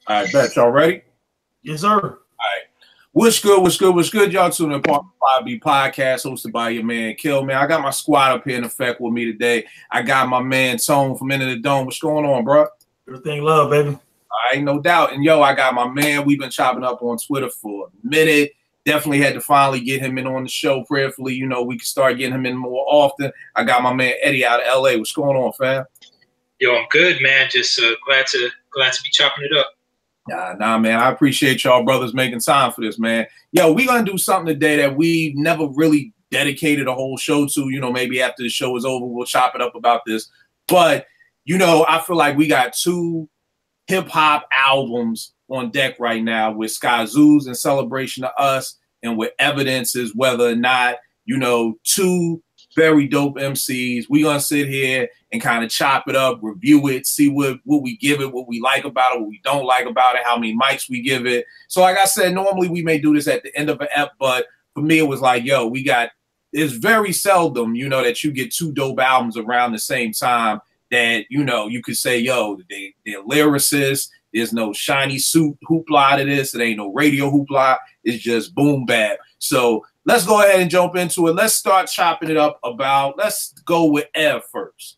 All right, bet. Y'all ready? Yes, sir. All right. What's good? What's good? What's good? Y'all tuning in to 5B podcast hosted by your man Kill. Man, I got my squad up here in effect with me today. I got my man Tone from Into the Dome. What's going on, bro? Everything love, baby. All right, no doubt. And yo, I got my man. We've been chopping up on Twitter for a minute. Definitely had to finally get him in on the show prayerfully. You know, we can start getting him in more often. I got my man Eddie out of LA. What's going on, fam? Yo, I'm good, man. Just glad to be chopping it up. Nah, man. I appreciate y'all brothers making time for this, man. Yo, we're gonna do something today that we never really dedicated a whole show to. You know, maybe after the show is over, we'll chop it up about this. But you know, I feel like we got two hip hop albums on deck right now with SKyzoo's In Celebration of Us and with Evidence's Whether or Not, you know, two very dope MCs. We're gonna sit here and kind of chop it up, review it, see what we give it, what we like about it, what we don't like about it, how many mics we give it. So like I said, normally we may do this at the end of an ep, but for me it was like, yo, it's very seldom, you know, that you get two dope albums around the same time that, you know, you could say, yo, they're lyricists. There's no shiny suit hoopla to this. It ain't no radio hoopla. It's just boom bap. So let's go ahead and jump into it. Let's start chopping it up let's go with Ev first.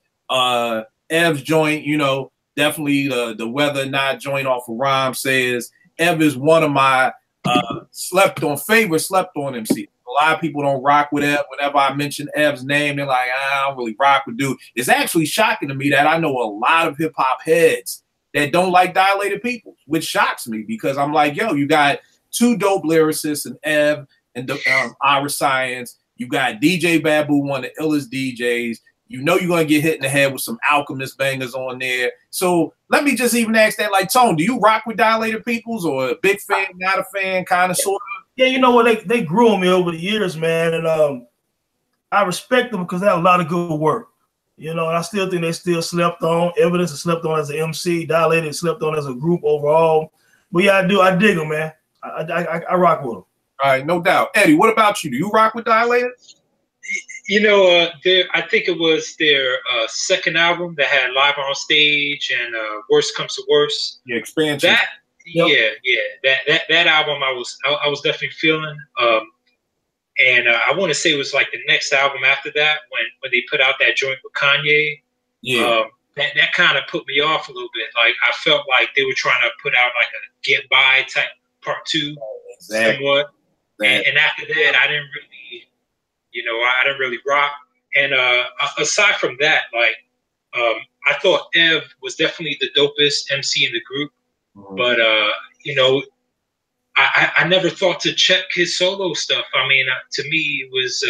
Ev's joint, you know, definitely the Whether or Not joint off of Rhyme says Ev is one of my favorite slept on MCs. A lot of people don't rock with Ev. Whenever I mention Ev's name, they're like, I don't really rock with dude. It's actually shocking to me that I know a lot of hip hop heads that don't like Dilated Peoples, which shocks me because I'm like, yo, you got two dope lyricists in Ev and Ira Science. You got DJ Babu, one of the illest DJs. You know you're going to get hit in the head with some Alchemist bangers on there. So let me just even ask that, like, Tone, do you rock with Dilated Peoples or a big fan, not a fan, kind of, sort of? Yeah, you know what? They grew on me over the years, man. And I respect them because they have a lot of good work. You know, and I still think they still slept on. Evidence is slept on as an MC. Dilated slept on as a group overall. But yeah, I dig them, man. I rock with them. All right, no doubt. Eddie, what about you? Do you rock with Dilated? You know, I think it was their second album that had Live on Stage and Worst Comes to Worst. Yeah, expansion. That album I was definitely feeling. And I want to say it was like the next album after that when they put out that joint with Kanye. Yeah. That kind of put me off a little bit. Like I felt like they were trying to put out like a Get By type part two, somewhat. And after that, I didn't really rock. And aside from that, like I thought Ev was definitely the dopest MC in the group. Mm-hmm. But you know, I never thought to check his solo stuff. I mean, to me, it was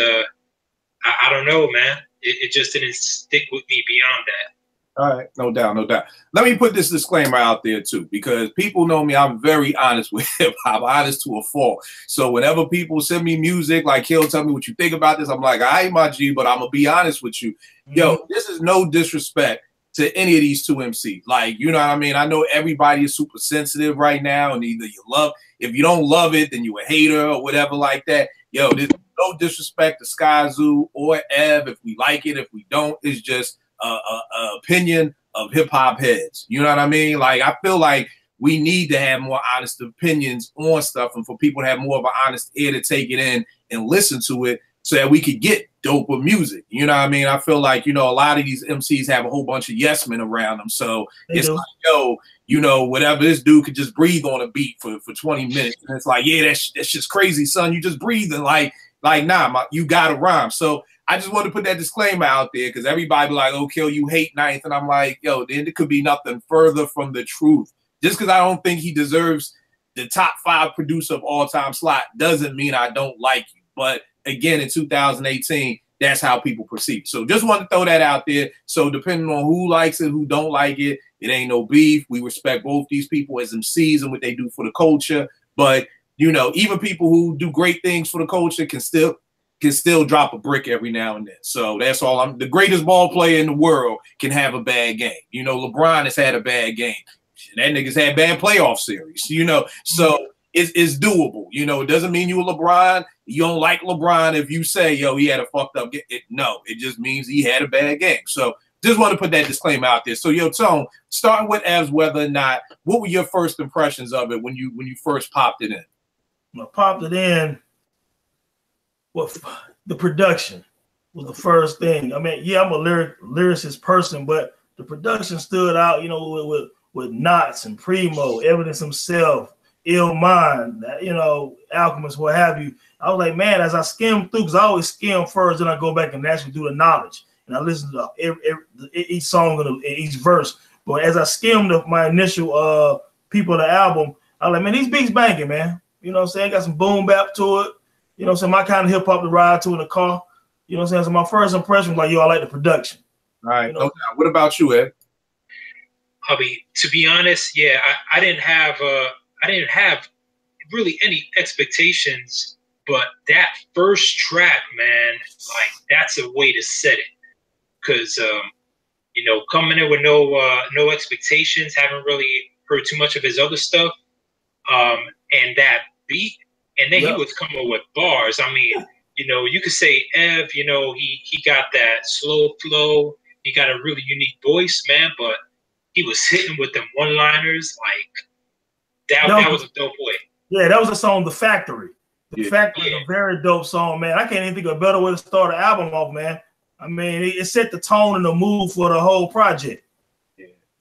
I don't know, man. It just didn't stick with me beyond that. All right, no doubt, no doubt. Let me put this disclaimer out there too, because people know me. I'm very honest with hip hop, honest to a fault. So whenever people send me music, like he'll tell me what you think about this, I'm like, I ain't my G, but I'm gonna be honest with you. Yo, this is no disrespect to any of these two MCs. Like, you know what I mean? I know everybody is super sensitive right now, and either you love, if you don't love it, then you a hater or whatever like that. Yo, there's no disrespect to SKyzoo or Ev. If we like it, if we don't, it's just opinion of hip hop heads. You know what I mean? Like, I feel like we need to have more honest opinions on stuff and for people to have more of an honest ear to take it in and listen to it so that we could get dope with music. You know what I mean? I feel like, you know, a lot of these MCs have a whole bunch of yes men around them. So it's like, yo, you know, whatever, this dude could just breathe on a beat for 20 minutes. And it's like, yeah, that's just crazy, son. You just breathing like nah, you got to rhyme. So I just want to put that disclaimer out there because everybody be like, oh, Kill, you hate Ninth. And I'm like, yo, then it could be nothing further from the truth. Just because I don't think he deserves the top 5 producer of all time slot doesn't mean I don't like you. But again, in 2018, that's how people perceive. So just want to throw that out there. So depending on who likes it, who don't like it, it ain't no beef. We respect both these people as MCs and what they do for the culture. But, you know, even people who do great things for the culture can still drop a brick every now and then. So that's all. The greatest ball player in the world can have a bad game. You know, LeBron has had a bad game. That nigga's had bad playoff series, you know. So it's doable. You know, it doesn't mean you a LeBron. You don't like LeBron if you say, yo, he had a fucked up game. No, it just means he had a bad game. So just want to put that disclaimer out there. So, yo, Tone, starting with as whether or not, what were your first impressions of it when you first popped it in? When I popped it in, well, the production was the first thing. I mean, yeah, I'm a lyricist person, but the production stood out, you know, with Knots and Primo, Evidence himself, Ill Mind, you know, Alchemist, what have you. I was like, man, as I skimmed through, because I always skim first, then I go back and actually do the knowledge. And I listen to each song and each verse. But as I skimmed my initial people of the album, I was like, man, these beats banging, man. You know what I'm saying? Got some boom bap to it. You know what I'm saying? My kind of hip hop to ride to in the car. You know what I'm saying? So my first impression was like, yo, I like the production. All right. You know? Okay. What about you, Ed? Hubby, to be honest, yeah, I didn't have really any expectations, but that first track, man, like that's a way to set it. Because you know, coming in with no expectations, haven't really heard too much of his other stuff, and that beat, and then he was coming with bars. I mean, you know, you could say Ev, you know, he got that slow flow, he got a really unique voice, man, but he was hitting with them one-liners like that was a dope way. Yeah, that was a song, The Factory. The Factory is a very dope song, man. I can't even think of a better way to start an album off, man. I mean, it set the tone and the mood for the whole project.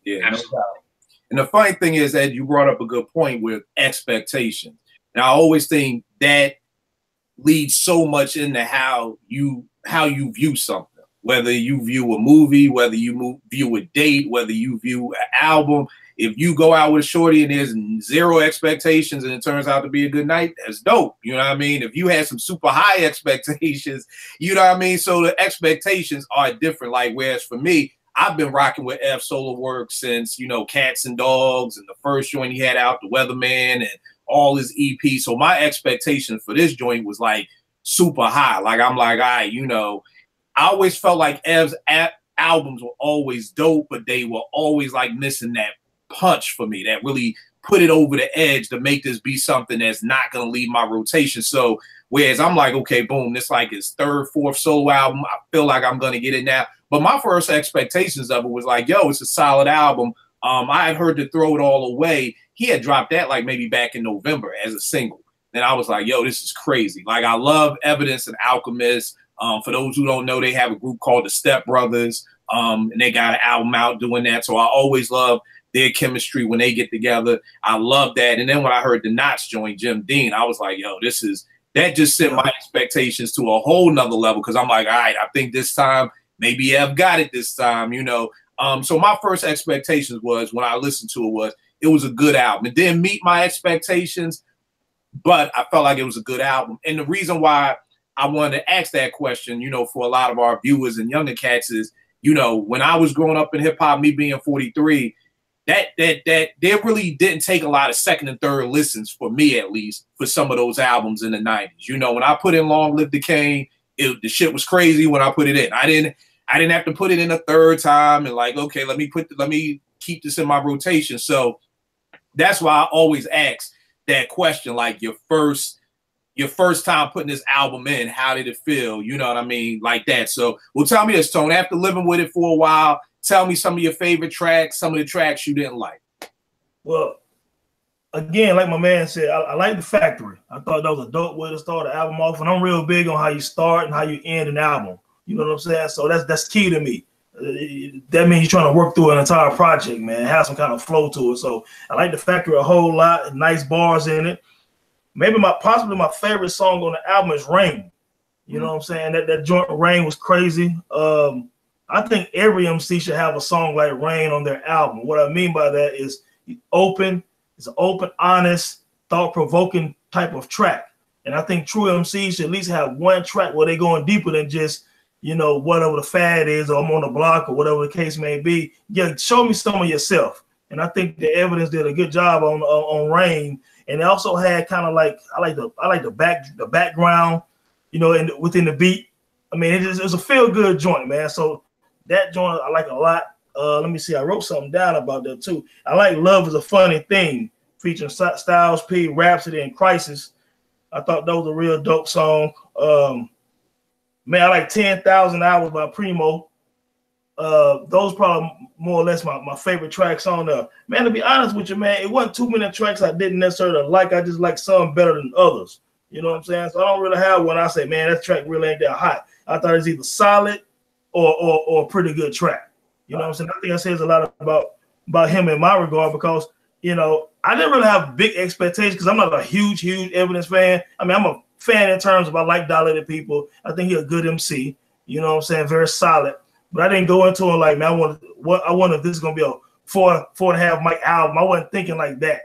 Yeah, no doubt. And the funny thing is that you brought up a good point with expectations. And I always think that leads so much into how you view something. Whether you view a movie, whether you view a date, whether you view an album. If you go out with a shorty and there's zero expectations and it turns out to be a good night, that's dope. You know what I mean? If you had some super high expectations, you know what I mean? So the expectations are different. Like, whereas for me, I've been rocking with F solo work since, you know, Cats and Dogs and the first joint he had out, The Weatherman, and all his EP. So my expectation for this joint was like super high. Like, I'm like, all right, you know, I always felt like Ev's albums were always dope, but they were always like missing that punch for me that really put it over the edge to make this be something that's not going to leave my rotation. So whereas I'm like, okay, boom, this like his third, fourth solo album. I feel like I'm going to get it now. But my first expectations of it was like, yo, it's a solid album. I had heard To Throw It All Away. He had dropped that like maybe back in November as a single. And I was like, yo, this is crazy. Like, I love Evidence and Alchemist. For those who don't know, they have a group called the Step Brothers. And they got an album out doing that. So I always love their chemistry when they get together. I love that. And then when I heard the Knots joint, Jim Dean, I was like, yo, that just set my expectations to a whole nother level. Cause I'm like, all right, I think this time, maybe Ev got it this time, you know? So my first expectations was when I listened to it was a good album. It didn't meet my expectations, but I felt like it was a good album. And the reason why I wanted to ask that question, you know, for a lot of our viewers and younger cats is, you know, when I was growing up in hip hop, me being 43, that there really didn't take a lot of second and third listens for me, at least, for some of those albums in the 90s. You know, when I put in Long Live the Kane, the shit was crazy when I put it in. I didn't have to put it in a third time and like, okay, let me keep this in my rotation. So that's why I always ask that question, like your first time putting this album in, how did it feel? You know what I mean? Like that. So, well, tell me this, Tone, after living with it for a while, tell me some of your favorite tracks, some of the tracks you didn't like. Well, again, like my man said, I like The Factory. I thought that was a dope way to start an album off. And I'm real big on how you start and how you end an album. You know what I'm saying? So that's key to me. That means you're trying to work through an entire project, man. Have some kind of flow to it. So I like The Factory a whole lot. Nice bars in it. Maybe possibly my favorite song on the album is Rain. You know what I'm saying? That joint Rain was crazy. I think every MC should have a song like Rain on their album. What I mean by that is it's an open, honest, thought-provoking type of track. And I think true MCs should at least have one track where they're going deeper than just, you know, whatever the fad is, or I'm on the block, or whatever the case may be. Yeah, show me some of yourself. And I think the Evidence did a good job on Rain. And it also had kind of like I like the background, you know, within the beat. I mean, it was a feel good joint, man. So that joint I like a lot. Let me see. I wrote something down about that too. I like Love Is a Funny Thing, featuring Styles P, Rhapsody, and Crisis. I thought that was a real dope song. Man, I like 10,000 Hours by Primo. those probably more or less my favorite tracks on there. Man, to be honest with you, man, it wasn't too many tracks I didn't necessarily like. I just like some better than others. You know what I'm saying? So I don't really have one I say, man, that track really ain't that hot. I thought it was either solid or a pretty good track. You know what I'm saying? I think that says a lot about him in my regard because, you know, I didn't really have big expectations because I'm not a huge Evidence fan. I mean, I'm a fan in terms of I like Dilated People. I think he's a good MC. You know what I'm saying? Very solid. But I didn't go into it like, man, I wonder if this is gonna be a four and a half mic album. I wasn't thinking like that.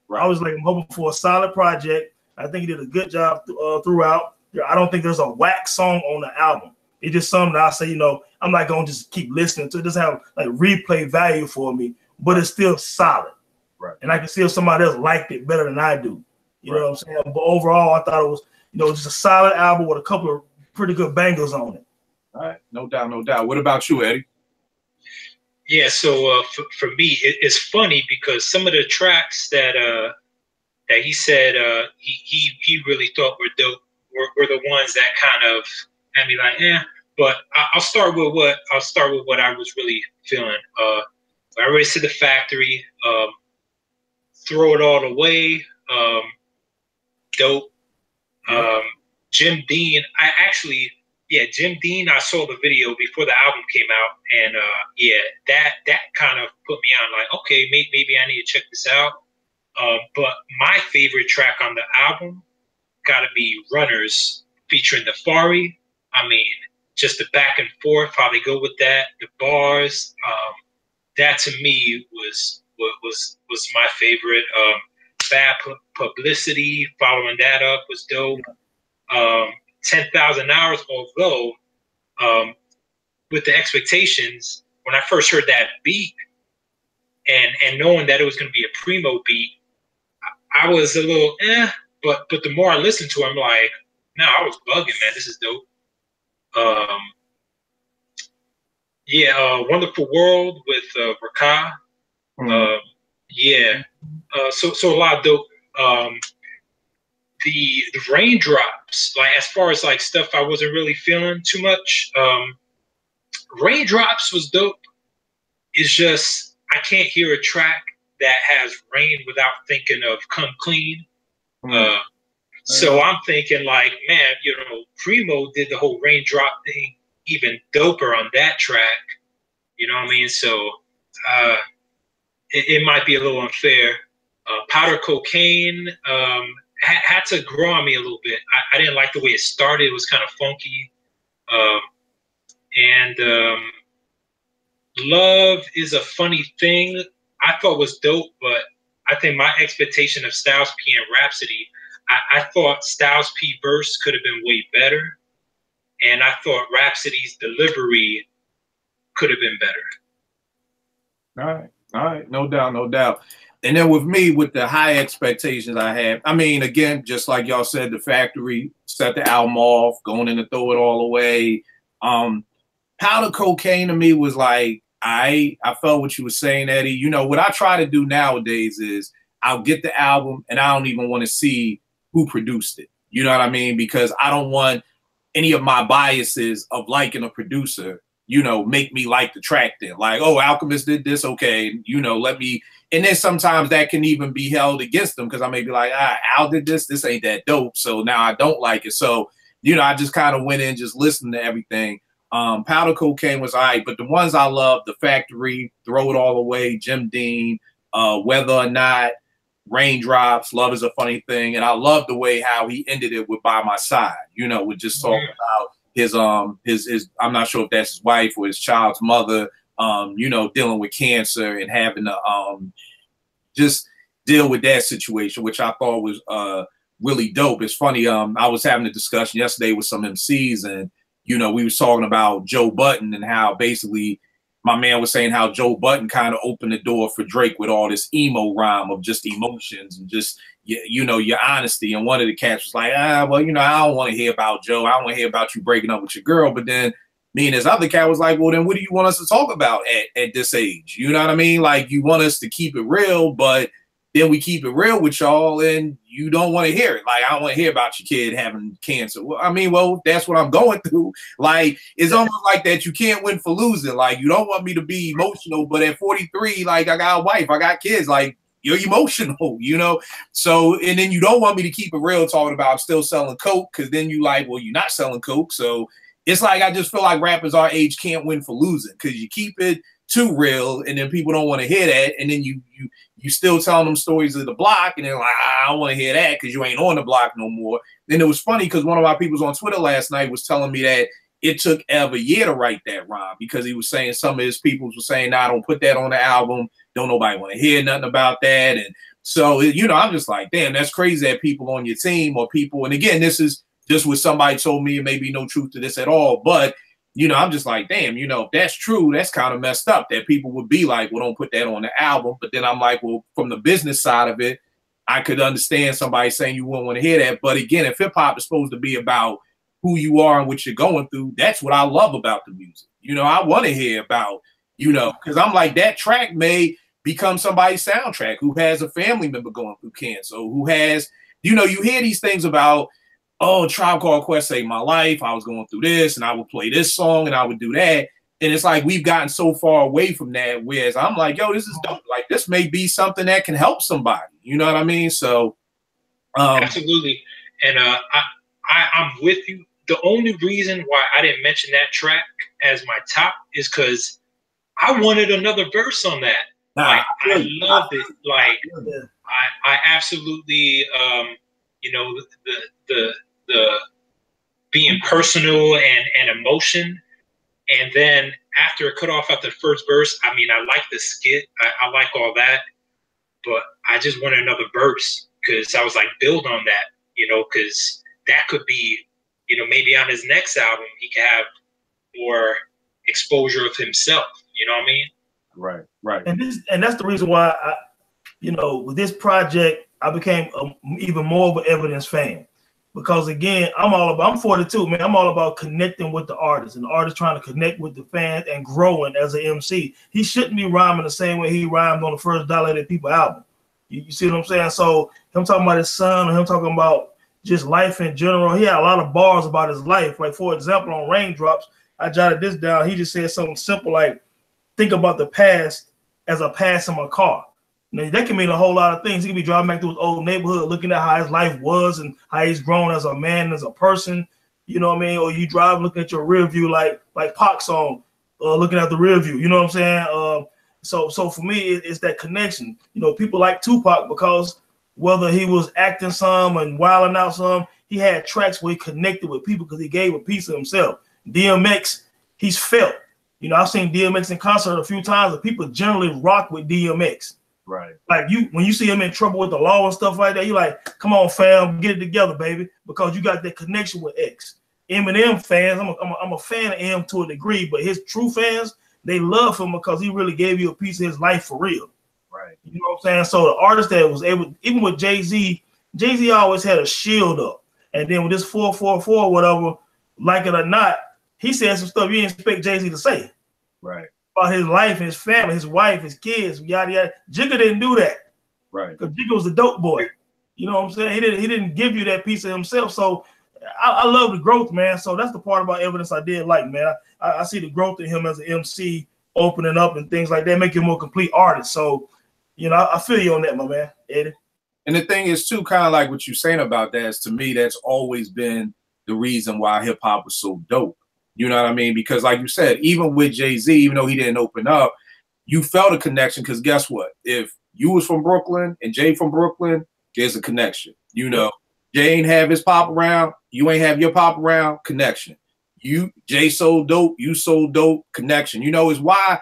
Right. I was like, I'm hoping for a solid project. I think he did a good job throughout. I don't think there's a whack song on the album. It's just something that I say, you know, I'm not gonna just keep listening to it. It doesn't have like replay value for me, but it's still solid. Right. And I can see if somebody else liked it better than I do. You know what I'm saying? But overall, I thought it was, you know, just a solid album with a couple of pretty good bangers on it. All right, no doubt, no doubt. What about you, Eddie? Yeah, so for me, it's funny because some of the tracks that he said he really thought were dope were the ones that kind of had me like, eh. But I'll start with what I was really feeling. I already said The Factory, Throw It All Away, dope. Jim Dean, Jim Dean, I saw the video before the album came out, and that kind of put me on like, okay, maybe I need to check this out. But my favorite track on the album gotta be Runners featuring the Fari. I mean, just the back and forth, how they go with that, the bars. That to me was my favorite. Bad Publicity, following that up was dope. 10,000 Hours, although with the expectations, when I first heard that beat and knowing that it was going to be a Primo beat, I was a little but the more I listened to it, I'm like, no, I was bugging, man. This is dope. Wonderful World with Raka. So a lot of dope. The Raindrops, like as far as like stuff I wasn't really feeling too much. Raindrops was dope. It's just I can't hear a track that has rain without thinking of Come Clean. So I'm thinking like, man, you know, Primo did the whole Raindrop thing even doper on that track. You know what I mean? So it might be a little unfair. Powder Cocaine had to grow on me a little bit. I didn't like the way it started. It was kind of funky. Love Is a Funny Thing I thought was dope, but I think my expectation of Styles P and Rhapsody, I thought Styles P verse could have been way better, and I thought Rhapsody's delivery could have been better. All right, no doubt. And then with me, with the high expectations I had, I mean, again, just like y'all said, The Factory set the album off, going in to Throw It All Away. Powder Cocaine to me was like, I felt what you were saying, Eddie. You know, what I try to do nowadays is I'll get the album and I don't even want to see who produced it. You know what I mean? Because I don't want any of my biases of liking a producer, you know, make me like the track then. Like, oh, Alchemist did this, okay, you know, let me. And then sometimes that can even be held against them because I may be like, Al did this ain't that dope, so now I don't like it. So, you know, I just kind of went in, just listened to everything. Powder Cocaine was all right, but the ones I love, The Factory, Throw It All Away, Jim Dean, Whether or Not, Raindrops, Love Is a Funny Thing, and I love the way how he ended it with By My Side, you know, with just talking about his I'm not sure if that's his wife or his child's mother, you know, dealing with cancer and having to just deal with that situation, which I thought was really dope. It's funny, I was having a discussion yesterday with some MCs, and you know, we was talking about Joe Budden and how basically my man was saying how Joe Budden kind of opened the door for Drake with all this emo rhyme of just emotions and just, you know, your honesty. And one of the cats was like, well, you know, I don't want to hear about Joe. I don't want to hear about you breaking up with your girl. But then me and this other cat was like, well, then what do you want us to talk about at this age? You know what I mean? Like, you want us to keep it real, but then we keep it real with y'all, and you don't want to hear it. Like, I don't want to hear about your kid having cancer. Well, I mean, well, that's what I'm going through. Like, it's almost like that you can't win for losing. Like, you don't want me to be emotional, but at 43, like, I got a wife, I got kids, like, you're emotional, you know? So, and then you don't want me to keep it real talking about I'm still selling coke, because then you like, well, you're not selling coke. So it's like, I just feel like rappers our age can't win for losing, because you keep it too real, and then people don't want to hear that, and then you still telling them stories of the block, and they're like, I don't want to hear that because you ain't on the block no more. Then it was funny because one of my peoples on Twitter last night was telling me that it took ever a year to write that rhyme, because he was saying some of his peoples were saying, nah, don't put that on the album, don't nobody want to hear nothing about that. And so, you know, I'm just like, damn, that's crazy that people on your team or people, and again, this is just what somebody told me, and maybe no truth to this at all, but you know, I'm just like, damn, you know, if that's true, that's kind of messed up that people would be like, well, don't put that on the album. But then I'm like, well, from the business side of it, I could understand somebody saying you wouldn't want to hear that. But again, if hip hop is supposed to be about who you are and what you're going through, that's what I love about the music. You know, I want to hear about, you know, because I'm like, that track may become somebody's soundtrack who has a family member going through cancer, who has, you know, you hear these things about, oh, Tribe Called Quest saved my life. I was going through this, and I would play this song, and I would do that. And it's like we've gotten so far away from that, whereas I'm like, yo, this is dope. Like, this may be something that can help somebody. You know what I mean? So, absolutely. And I'm with you. The only reason why I didn't mention that track as my top is because I wanted another verse on that. Like, I loved it. Like, I absolutely, you know, the being personal and emotion, and then after it cut off at the first verse, I mean, I like the skit, I like all that, but I just wanted another verse because I was like, build on that, you know, because that could be, you know, maybe on his next album he could have more exposure of himself. You know what I mean? Right, right. And that's the reason why I, you know, with this project, I became even more of an Evidence fan. Because again, I'm 42, man. I'm all about connecting with the artist, and the artist trying to connect with the fans and growing as an MC. He shouldn't be rhyming the same way he rhymed on the first Dilated People album. You see what I'm saying? So him talking about his son, or him talking about just life in general, he had a lot of bars about his life. Like, for example, on Raindrops, I jotted this down. He just said something simple like, think about the past as a pass in my car. Now, that can mean a whole lot of things. He could be driving back through his old neighborhood, looking at how his life was and how he's grown as a man, as a person. You know what I mean? Or you drive looking at your rear view, like Pac's song, looking at the rear view. You know what I'm saying? So for me, it's that connection. You know, people like Tupac because whether he was acting some and wilding out some, he had tracks where he connected with people because he gave a piece of himself. DMX, he's felt. You know, I've seen DMX in concert a few times, and people generally rock with DMX. Right. Like, when you see him in trouble with the law and stuff like that, you're like, come on, fam, get it together, baby, because you got that connection with X. Eminem fans, I'm a fan of M to a degree, but his true fans, they love him because he really gave you a piece of his life for real. Right. You know what I'm saying? So the artist that was able, even with Jay-Z always had a shield up. And then with this 444, whatever, like it or not, he said some stuff you didn't expect Jay-Z to say. Right. About his life, his family, his wife, his kids, yada yada. Jigga didn't do that. Right. Because Jigga was a dope boy. You know what I'm saying? He didn't give you that piece of himself. So I love the growth, man. So that's the part about Evidence I did like, man. I see the growth in him as an MC, opening up and things like that, make him a more complete artist. So, you know, I feel you on that, my man, Eddie. And the thing is, too, kind of like what you're saying about that is, to me, that's always been the reason why hip hop was so dope. You know what I mean? Because like you said, even with Jay-Z, even though he didn't open up, you felt a connection. Because guess what? If you was from Brooklyn and Jay from Brooklyn, there's a connection. You know, Jay ain't have his pop around, you ain't have your pop around, connection. Jay so dope, you so dope, connection. You know, is why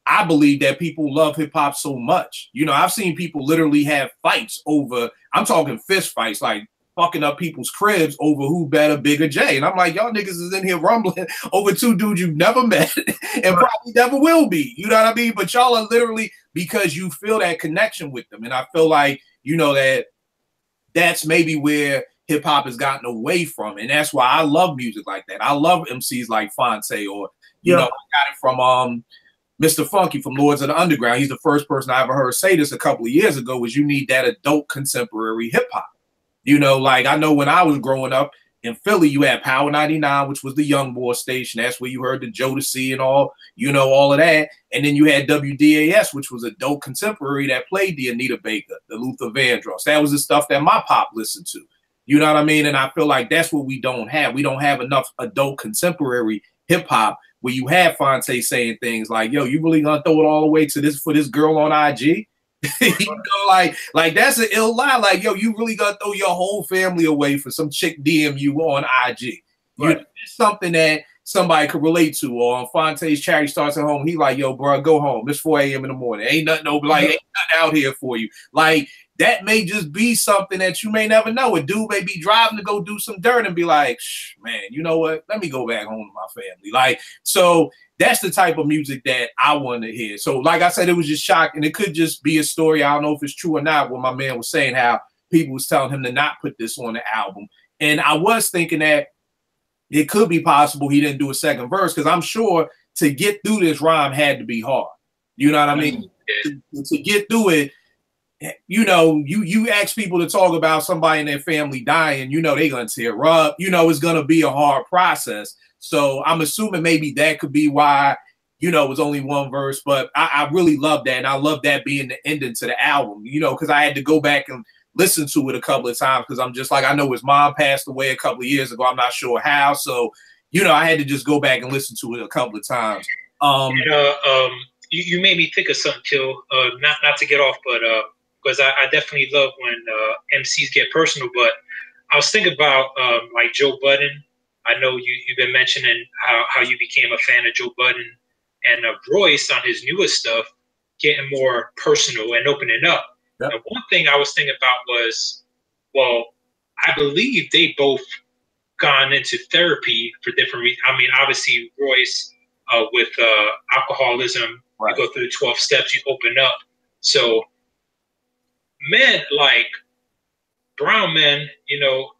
I believe that people love hip hop so much. You know, I've seen people literally have fights over, I'm talking fist fights, like fucking up people's cribs over who better, bigger Jay. And I'm like, y'all niggas is in here rumbling over two dudes you've never met and probably never will be. You know what I mean? But y'all are literally, because you feel that connection with them. And I feel like, you know, that's maybe where hip hop has gotten away from. And that's why I love music like that. I love MCs like Fonte, or, you know, I got it from Mr. Funky from Lords of the Underground. He's the first person I ever heard say this a couple of years ago, was you need that adult contemporary hip hop. You know, like I know when I was growing up in Philly, you had Power 99, which was the young boy station. That's where you heard the Jodeci and all, you know, all of that. And then you had WDAS, which was adult contemporary that played the Anita Baker, the Luther Vandross. That was the stuff that my pop listened to. You know what I mean? And I feel like that's what we don't have. We don't have enough adult contemporary hip hop where you have Fonte saying things like, yo, you really gonna throw it all the way to this for this girl on IG? You know, like that's an ill lie. Like, yo, you really gonna throw your whole family away for some chick DM you on IG? Right. You know, it's something that somebody could relate to. Or on Fonte's Charity Starts at Home, he like, yo, bro, go home. It's 4 a.m. in the morning. Ain't nothing ain't nothing out here for you. Like, that may just be something that you may never know. A dude may be driving to go do some dirt and be like, man, you know what? Let me go back home to my family. Like, so that's the type of music that I want to hear. So like I said, it was just shocking. It could just be a story. I don't know if it's true or not, what my man was saying, how people was telling him to not put this on the album. And I was thinking that it could be possible he didn't do a second verse, because I'm sure to get through this rhyme had to be hard. You know what I mean? To get through it, you know, you ask people to talk about somebody in their family dying, you know, they're going to tear up. You know, it's going to be a hard process. So I'm assuming maybe that could be why, you know, it was only one verse. But I really love that. And I love that being the ending to the album, you know, because I had to go back and listen to it a couple of times, because I'm just like, I know his mom passed away a couple of years ago. I'm not sure how. So, you know, I had to just go back and listen to it a couple of times. You made me think of something, Kill. Not to get off, but because I definitely love when MCs get personal. But I was thinking about like Joe Budden. I know you've been mentioning how you became a fan of Joe Budden, and Royce on his newest stuff, getting more personal and opening up. Yep. And one thing I was thinking about was, well, I believe they both gone into therapy for different reasons. I mean, obviously Royce with alcoholism, right. You go through the 12 steps, you open up. So men, like brown men, you know,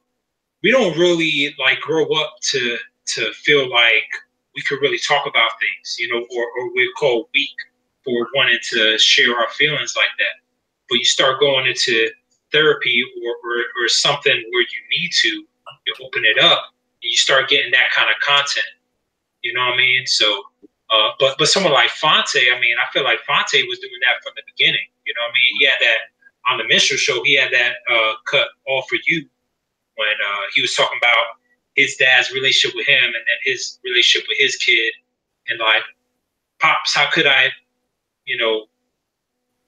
we don't really like grow up to feel like we could really talk about things, you know, or we're called weak for wanting to share our feelings like that. But you start going into therapy or something where you need to, you open it up and you start getting that kind of content. You know what I mean? So, but someone like Fonte, I mean, I feel like Fonte was doing that from the beginning. You know what I mean? He had that on the Minstrel Show. He had that cut All For You when he was talking about his dad's relationship with him and then his relationship with his kid. And like, Pops, how could I, you know,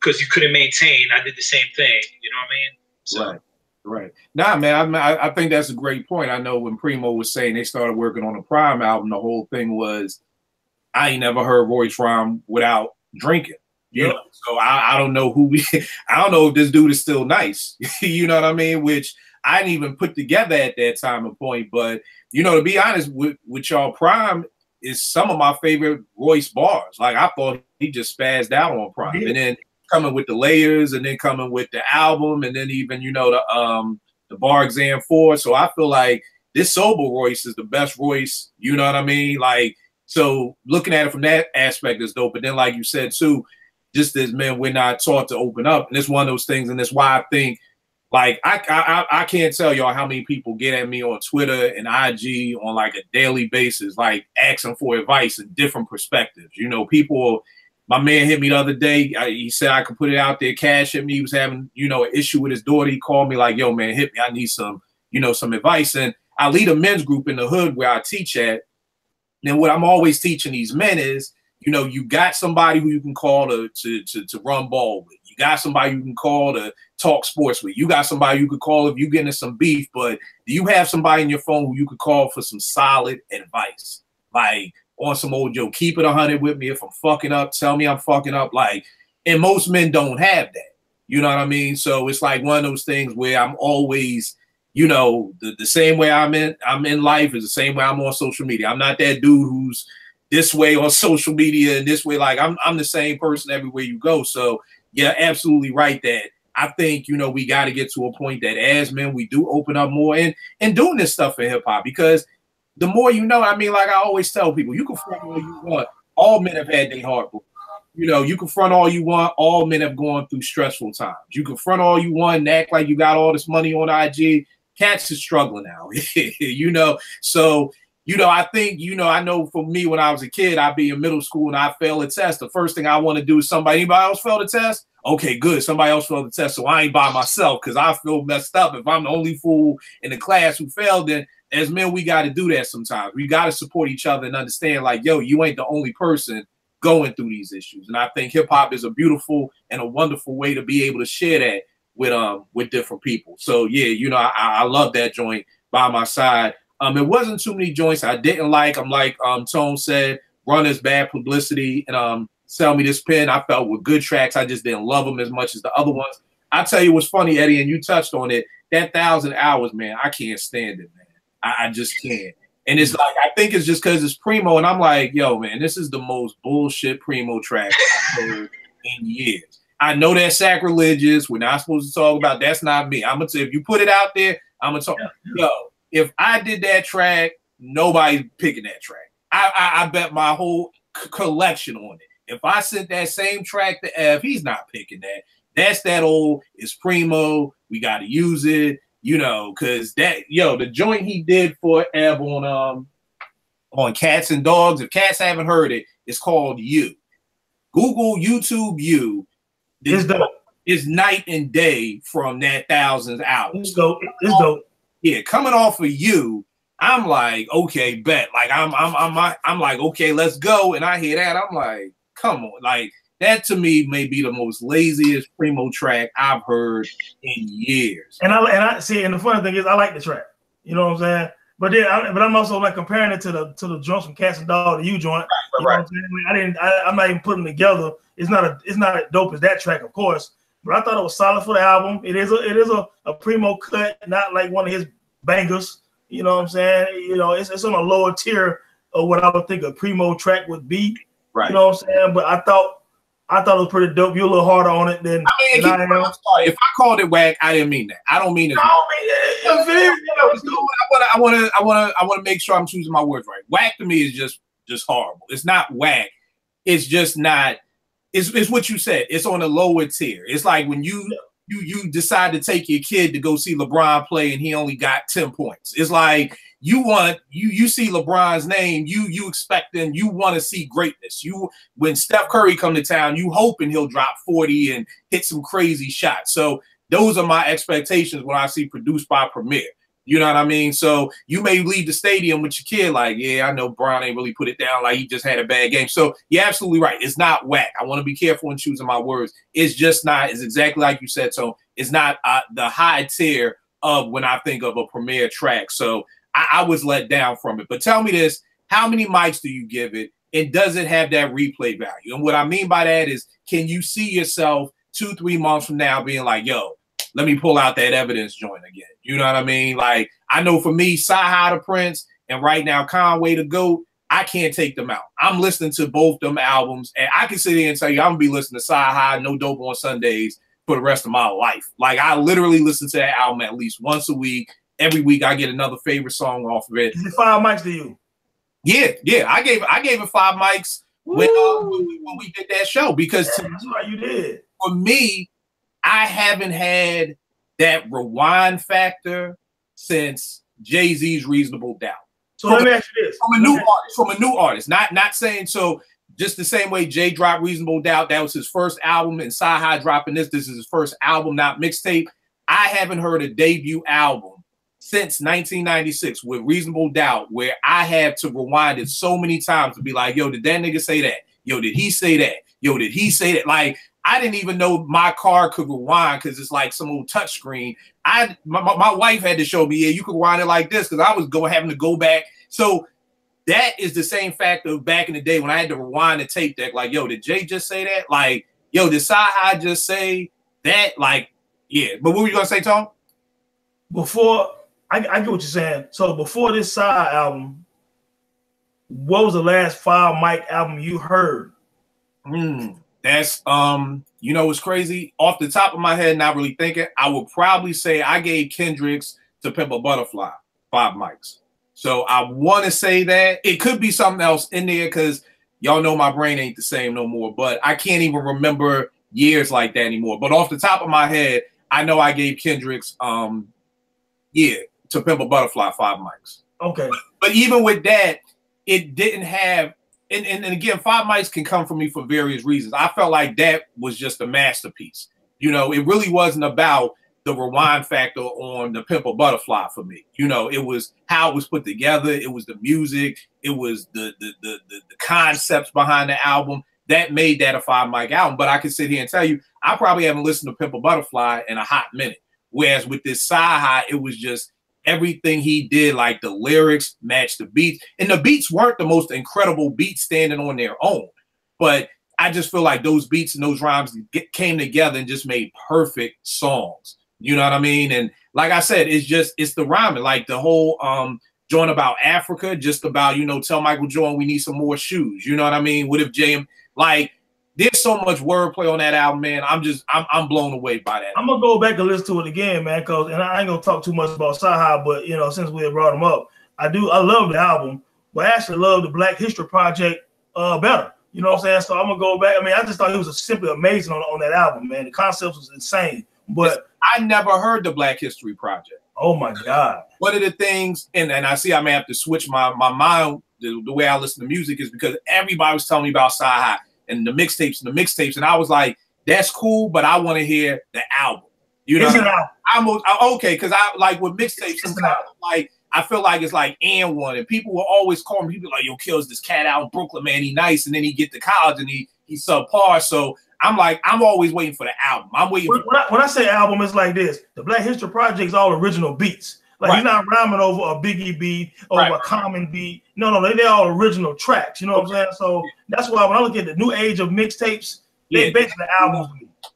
because you couldn't maintain, I did the same thing. You know what I mean? So. Right. Nah, man, I think that's a great point. I know when Primo was saying they started working on the Prime album, the whole thing was, I ain't never heard Royce rhyme without drinking. You know, so I don't know I don't know if this dude is still nice. You know what I mean? Which I didn't even put together at that time and point. But, you know, to be honest with y'all, Prime is some of my favorite Royce bars. Like, I thought he just spazzed out on Prime. And then coming with the layers and then coming with the album and then even, you know, the Bar Exam 4. So I feel like this sober Royce is the best Royce, you know what I mean? Like, so looking at it from that aspect is dope. But then, like you said, too, just as men, we're not taught to open up. And it's one of those things. And that's why I think, like, I can't tell y'all how many people get at me on Twitter and IG on like a daily basis, like asking for advice and different perspectives. You know, people, my man hit me the other day. He said I could put it out there. Cash hit me. He was having, you know, an issue with his daughter. He called me like, yo, man, hit me. I need some, you know, some advice. And I lead a men's group in the hood where I teach at. And what I'm always teaching these men is, you know, you got somebody who you can call to run ball with. You got somebody you can call to talk sports with. You got somebody you could call if you get into some beef. But do you have somebody in your phone who you could call for some solid advice? Like, on some old Joe, keep it 100 with me. If I'm fucking up, tell me I'm fucking up. Like, and most men don't have that. You know what I mean? So it's like one of those things where I'm always, you know, the same way I'm in life is the same way I'm on social media. I'm not that dude who's this way on social media and this way. Like, I'm the same person everywhere you go. So yeah, absolutely right that I think, you know, we got to get to a point that as men, we do open up more and doing this stuff in hip hop, because the more you know, I mean, like I always tell people, you can fuck all you want. All men have had their heart broken. You know, you can front all you want. All men have gone through stressful times. You can front all you want and act like you got all this money on IG. Cats is struggling now, you know. So, you know, I think, you know, I know for me when I was a kid, I'd be in middle school and I fail a test. The first thing I want to do is anybody else fail the test? Okay, good. Somebody else failed the test, so I ain't by myself because I feel messed up. If I'm the only fool in the class who failed, then as men, we got to do that sometimes. We got to support each other and understand, like, yo, you ain't the only person going through these issues. And I think hip hop is a beautiful and a wonderful way to be able to share that with different people. So yeah, you know, I love that joint by my side. It wasn't too many joints I didn't like. I'm like Tone said, Runner's bad publicity and Sell Me This Pen. I felt with good tracks. I just didn't love them as much as the other ones. I tell you what's funny, Eddie, and you touched on it. That 1,000 Hours, man, I can't stand it, man. I just can't. And it's like, I think it's just because it's Primo, and I'm like, yo, man, this is the most bullshit Primo track I've heard in years. I know that's sacrilegious. We're not supposed to talk about. That's not me. I'm gonna say if you put it out there, I'm gonna talk. Yo, if I did that track, nobody's picking that track. I bet my whole collection on it. If I sent that same track to F, he's not picking that. That's that old. It's Primo. We got to use it. You know, because that, yo, the joint he did for Eb on Cats and Dogs, if cats haven't heard it, it's called You. Google YouTube You. It's night and day from that 1,000 Hours. It's dope. It's dope. Yeah, coming off of You, I'm like, okay, bet. Like I'm like, okay, let's go. And I hear that, I'm like, come on, like. That to me may be the most laziest Primo track I've heard in years. And I see, and the funny thing is, I like the track. You know what I'm saying? But then, I'm also like comparing it to the joints from Cats and Dog, the U joint. Right. You know what I'm saying? I'm not even putting them together. It's not as dope as that track, of course. But I thought it was solid for the album. It is a Primo cut, not like one of his bangers. You know what I'm saying? You know, it's on a lower tier of what I would think a Primo track would be. Right. You know what I'm saying? But I thought it was pretty dope. You're a little harder on it than I am. If I called it whack, I didn't mean that. I don't mean it. I want to make sure I'm choosing my words right. Whack to me is just horrible. It's not whack. It's just not. It's what you said. It's on a lower tier. It's like when you decide to take your kid to go see LeBron play and he only got 10 points. It's like you see LeBron's name, you expecting, you want to see greatness. When Steph Curry come to town, you hoping he'll drop 40 and hit some crazy shots. So those are my expectations when I see produced by Premier. You know what I mean? So you may leave the stadium with your kid like, yeah, I know Bron ain't really put it down, like he just had a bad game. So you're absolutely right. It's not whack. I want to be careful in choosing my words. It's just not, it's exactly like you said. So it's not the high tier of when I think of a Premier track. So I was let down from it. But tell me this, how many mics do you give it? And does it have that replay value? And what I mean by that is, can you see yourself 2-3 months from now being like, yo, let me pull out that Evidence joint again? You know what I mean? Like, I know for me, Sci-Hi the Prince and right now Conway the GOAT, I can't take them out. I'm listening to both them albums, and I can sit here and tell you I'm going to be listening to Sci-Hi, No Dope on Sundays for the rest of my life. Like, I literally listen to that album at least once a week. Every week I get another favorite song off of it. Is it 5 mics to you? Yeah. I gave it 5 mics when we did that show, because that's right, you did. For me, I haven't had that rewind factor since Jay-Z's Reasonable Doubt. So let me ask you this. From a new artist. Not saying so just the same way Jay dropped Reasonable Doubt, that was his first album, and Sci-Hi dropping this is his first album, not mixtape. I haven't heard a debut album since 1996 with Reasonable Doubt where I had to rewind it so many times to be like, yo, did that nigga say that? Yo, did he say that? Yo, did he say that? Like, I didn't even know my car could rewind because it's like some old touch screen. My wife had to show me, yeah, you could rewind it like this, because I was having to go back. So that is the same factor of back in the day when I had to rewind the tape deck. Like, yo, did Jay just say that? Like, yo, did Sci-Hi just say that? Like, yeah. But what were you gonna say, Tom? Before I get what you're saying. So before this Sci album, what was the last 5 mic album you heard? That's you know what's crazy? Off the top of my head, not really thinking, I would probably say I gave Kendrick's To Pimp a Butterfly 5 mics. So I want to say that. It could be something else in there because y'all know my brain ain't the same no more. But I can't even remember years like that anymore. But off the top of my head, I know I gave Kendrick's To Pimp a Butterfly 5 mics. Okay. But even with that, it didn't have, and again, 5 mics can come from me for various reasons. I felt like that was just a masterpiece. You know, it really wasn't about the rewind factor on The Pimp a Butterfly for me. You know, it was how it was put together. It was the music. It was the concepts behind the album that made that a 5 mic album. But I can sit here and tell you, I probably haven't listened to Pimp a Butterfly in a hot minute. Whereas with this SKyzoo, it was just everything he did, like the lyrics matched the beats. And the beats weren't the most incredible beats standing on their own. But I just feel like those beats and those rhymes came together and just made perfect songs. You know what I mean? And like I said, it's the rhyming, like the whole joint about Africa, just about, you know, tell Michael Jordan we need some more shoes. You know what I mean? What if JM, like, there's so much wordplay on that album, man. I'm blown away by that. I'm gonna go back and listen to it again, man, and I ain't gonna talk too much about SKyzoo, but you know, since we brought him up, I love the album, but I actually love the Black History Project better. You know what I'm saying? So I'm gonna go back. I mean, I just thought he was simply amazing on that album, man. The concept was insane. But I never heard the Black History Project. Oh my God. One of the things, and I see I may have to switch my mind, the way I listen to music is because everybody was telling me about SKyzoo and the mixtapes, and I was like, that's cool, but I want to hear the album. You know, okay, because I like with mixtapes sometimes, like I feel like it's like and one, and people will always call me, people like, yo, Kills this cat out in Brooklyn, man, he nice, and then he get to college and he's subpar. So I'm like, I'm always waiting for the album. I'm waiting. When I say album, it's like this: the Black History Project is all original beats. Like he's not rhyming over a Biggie beat or a Common beat. No, they're all original tracks. You know what I'm saying? So that's why when I look at the new age of mixtapes, they basically albums.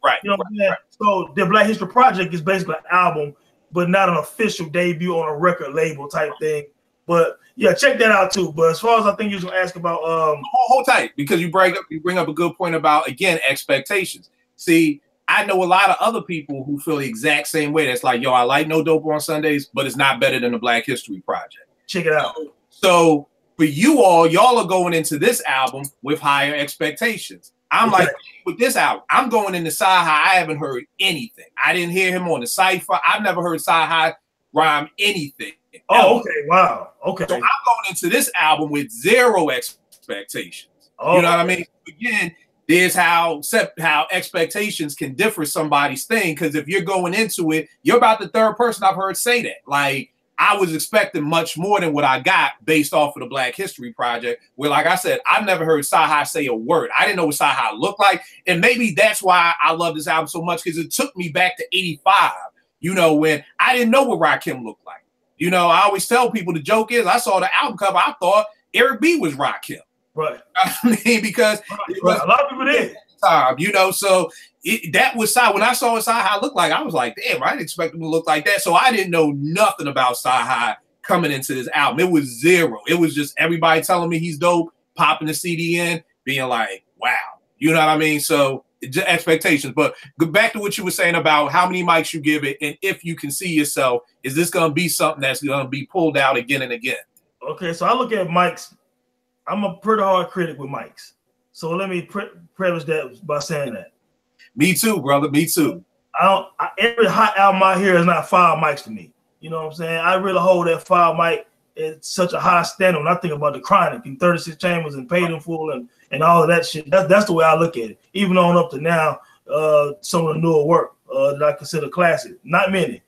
Right. You know what I'm saying? So the Black History Project is basically an album, but not an official debut on a record label type thing. But yeah, check that out too. But as far as I think you was gonna ask about hold tight, because you bring up a good point about, again, expectations. See, I know a lot of other people who feel the exact same way. That's like, yo, I like No Dope on Sundays, but it's not better than the Black History Project. Check it out. So for y'all are going into this album with higher expectations. I'm like, with this album, I'm going into SKyzoo. I haven't heard anything. I didn't hear him on the Cypher. I've never heard SKyzoo rhyme anything. Oh, okay. Wow. Okay. So I'm going into this album with zero expectations. Oh, you know what I mean? Again, there's how expectations can differ somebody's thing. Because if you're going into it, you're about the third person I've heard say that. Like, I was expecting much more than what I got based off of the Black History Project, where, like I said, I've never heard SKyzoo say a word. I didn't know what SKyzoo looked like. And maybe that's why I love this album so much, because it took me back to 85, you know, when I didn't know what Rakim looked like. You know, I always tell people the joke is I saw the album cover, I thought Eric B was Rakim. Right. I mean, because a lot of people did. Time, you know, so that was SKyzoo. When I saw what SKyzoo looked like, I was like, damn, I didn't expect him to look like that. So I didn't know nothing about SKyzoo coming into this album. It was zero. It was just everybody telling me he's dope, popping the CD in, being like, wow. You know what I mean? So expectations. But go back to what you were saying about how many mics you give it, and if you can see yourself, is this going to be something that's going to be pulled out again and again? Okay, so I look at mics. I'm a pretty hard critic with mics. So let me preface that by saying that. Me too, brother. Me too. Every hot album I hear is not 5 mics to me. You know what I'm saying? I really hold that 5 mic at such a high standard when I think about the Chronic and 36 Chambers and Paid in Full and all of that shit. That's the way I look at it. Even on up to now, some of the newer work that I consider classic. Not many.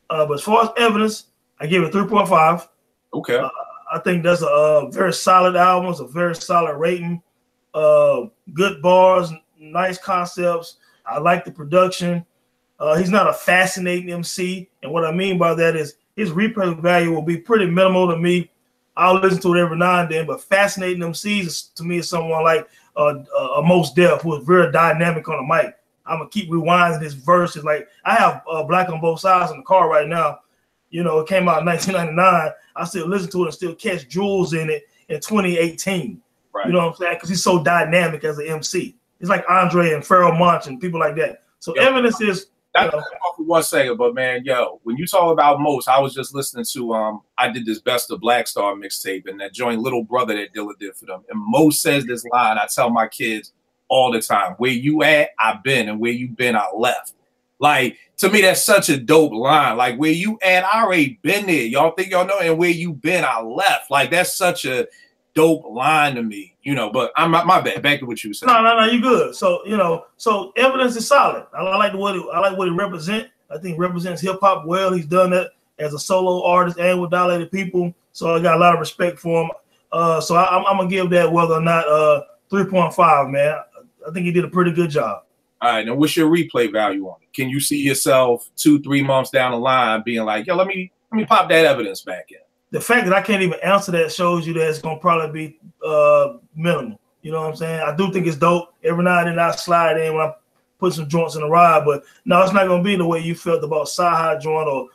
But as far as evidence, I give it 3.5. Okay. I think that's a very solid album. It's a very solid rating. Good bars, nice concepts. I like the production. He's not a fascinating MC, and what I mean by that is his replay value will be pretty minimal to me. I'll listen to it every now and then, but fascinating MCs to me is someone like a Mos Def, who is very dynamic on the mic. I'm gonna keep rewinding his verses. Like I have Black on Both Sides in the car right now. You know, it came out in 1999. I still listen to it and still catch jewels in it in 2018. Right. You know what I'm saying? Because he's so dynamic as an MC. He's like Andre and Pharoah Monch and people like that. So evidence is That's off for 1 second, but man, yo, when you talk about Most, I was just listening to I did this Best of Black Star mixtape, and that joint Little Brother that Dilla did for them. And Most says this line I tell my kids all the time: where you at, I've been, and where you been, I left. Like, to me, that's such a dope line. Like, where you at, I already been there. Y'all think y'all know, and where you been, I left. Like, that's such a dope line to me, you know. But I'm my bad. Back to what you said. No, you good. So so Evidence is solid. I like what it represents. I think it represents hip hop well. He's done that as a solo artist and with Dilated People. So I got a lot of respect for him. So I'm gonna give that whether or not 3.5, man. I think he did a pretty good job. All right, now what's your replay value on it? Can you see yourself 2-3 months down the line being like, yo, let me pop that Evidence back in? The fact that I can't even answer that shows you that it's gonna probably be minimal. You know what I'm saying? I do think it's dope. Every now and then I slide in when I put some joints in the ride, but no, it's not gonna be the way you felt about Sci-Hi joint or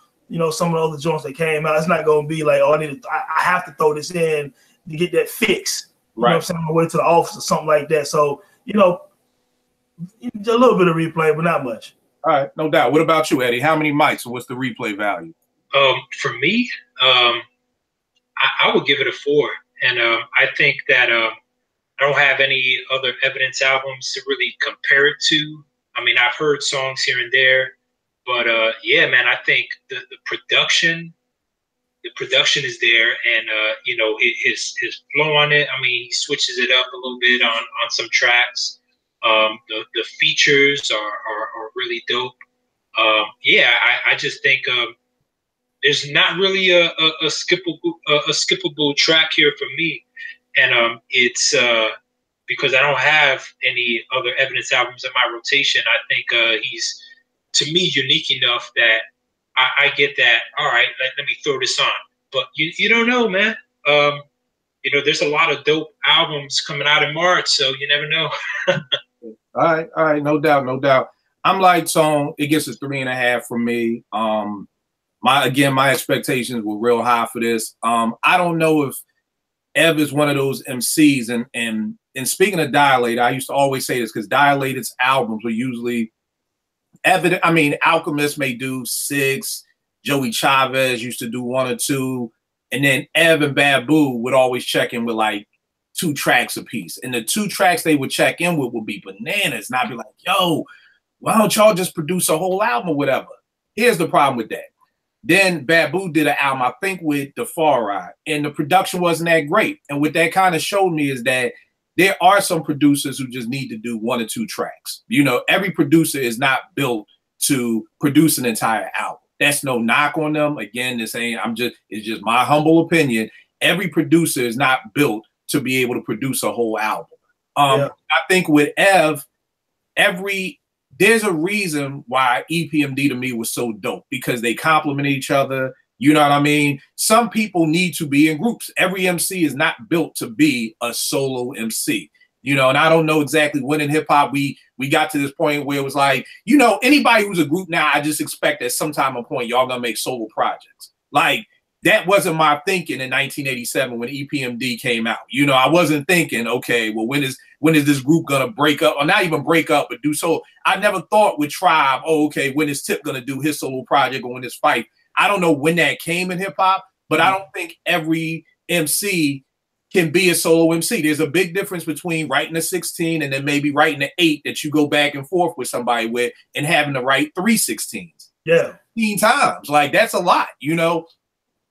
some of the other joints that came out. It's not gonna be like, oh, I have to throw this in to get that fix. You know what I'm saying? On my way to the office or something like that. So a little bit of replay, but not much. All right, no doubt. What about you, Eddie? How many mics and what's the replay value? For me, I would give it a 4, and I think that I don't have any other Evidence albums to really compare it to. I mean, I've heard songs here and there, but yeah, man, I think the production is there, and his flow on it. I mean, he switches it up a little bit on some tracks. The features are really dope. Yeah, I just think there's not really a skippable track here for me, and it's because I don't have any other Evidence albums in my rotation. I think he's, to me, unique enough that I get that. All right, let me throw this on. But you don't know, man. There's a lot of dope albums coming out in March, so you never know. All right, no doubt. I'm like Tone. It gets a 3.5 from me. My expectations were real high for this. I don't know if Ev is one of those MCs, and speaking of Dilated, I used to always say this because Dilated's albums were usually evident. I mean, Alchemist may do 6, Joey Chavez used to do 1 or 2, and then Ev and Babu would always check in with like 2 tracks a piece. And the 2 tracks they would check in with would be bananas. And I'd be like, yo, why don't y'all just produce a whole album or whatever? Here's the problem with that. Then Babu did an album, I think, with The Far Ride, and the production wasn't that great. And what that kind of showed me is that there are some producers who just need to do 1 or 2 tracks. Every producer is not built to produce an entire album. That's no knock on them. Again, it's just my humble opinion. Every producer is not built to be able to produce a whole album. I think with Ev, there's a reason why EPMD to me was so dope, because they complement each other. You know what I mean? Some people need to be in groups. Every MC is not built to be a solo MC. And I don't know exactly when in hip hop we got to this point where it was like, anybody who's a group now, I just expect at some time or point y'all gonna make solo projects. Like, that wasn't my thinking in 1987 when EPMD came out. I wasn't thinking, okay, well, when is this group gonna break up, or not even break up, but do so? I never thought with Tribe, oh, okay, when is Tip gonna do his solo project or when is Fife? I don't know when that came in hip hop, but I don't think every MC can be a solo MC. There's a big difference between writing a 16 and then maybe writing an 8 that you go back and forth with somebody with, and having to write 3 16s. Yeah. 15 times. Like, that's a lot,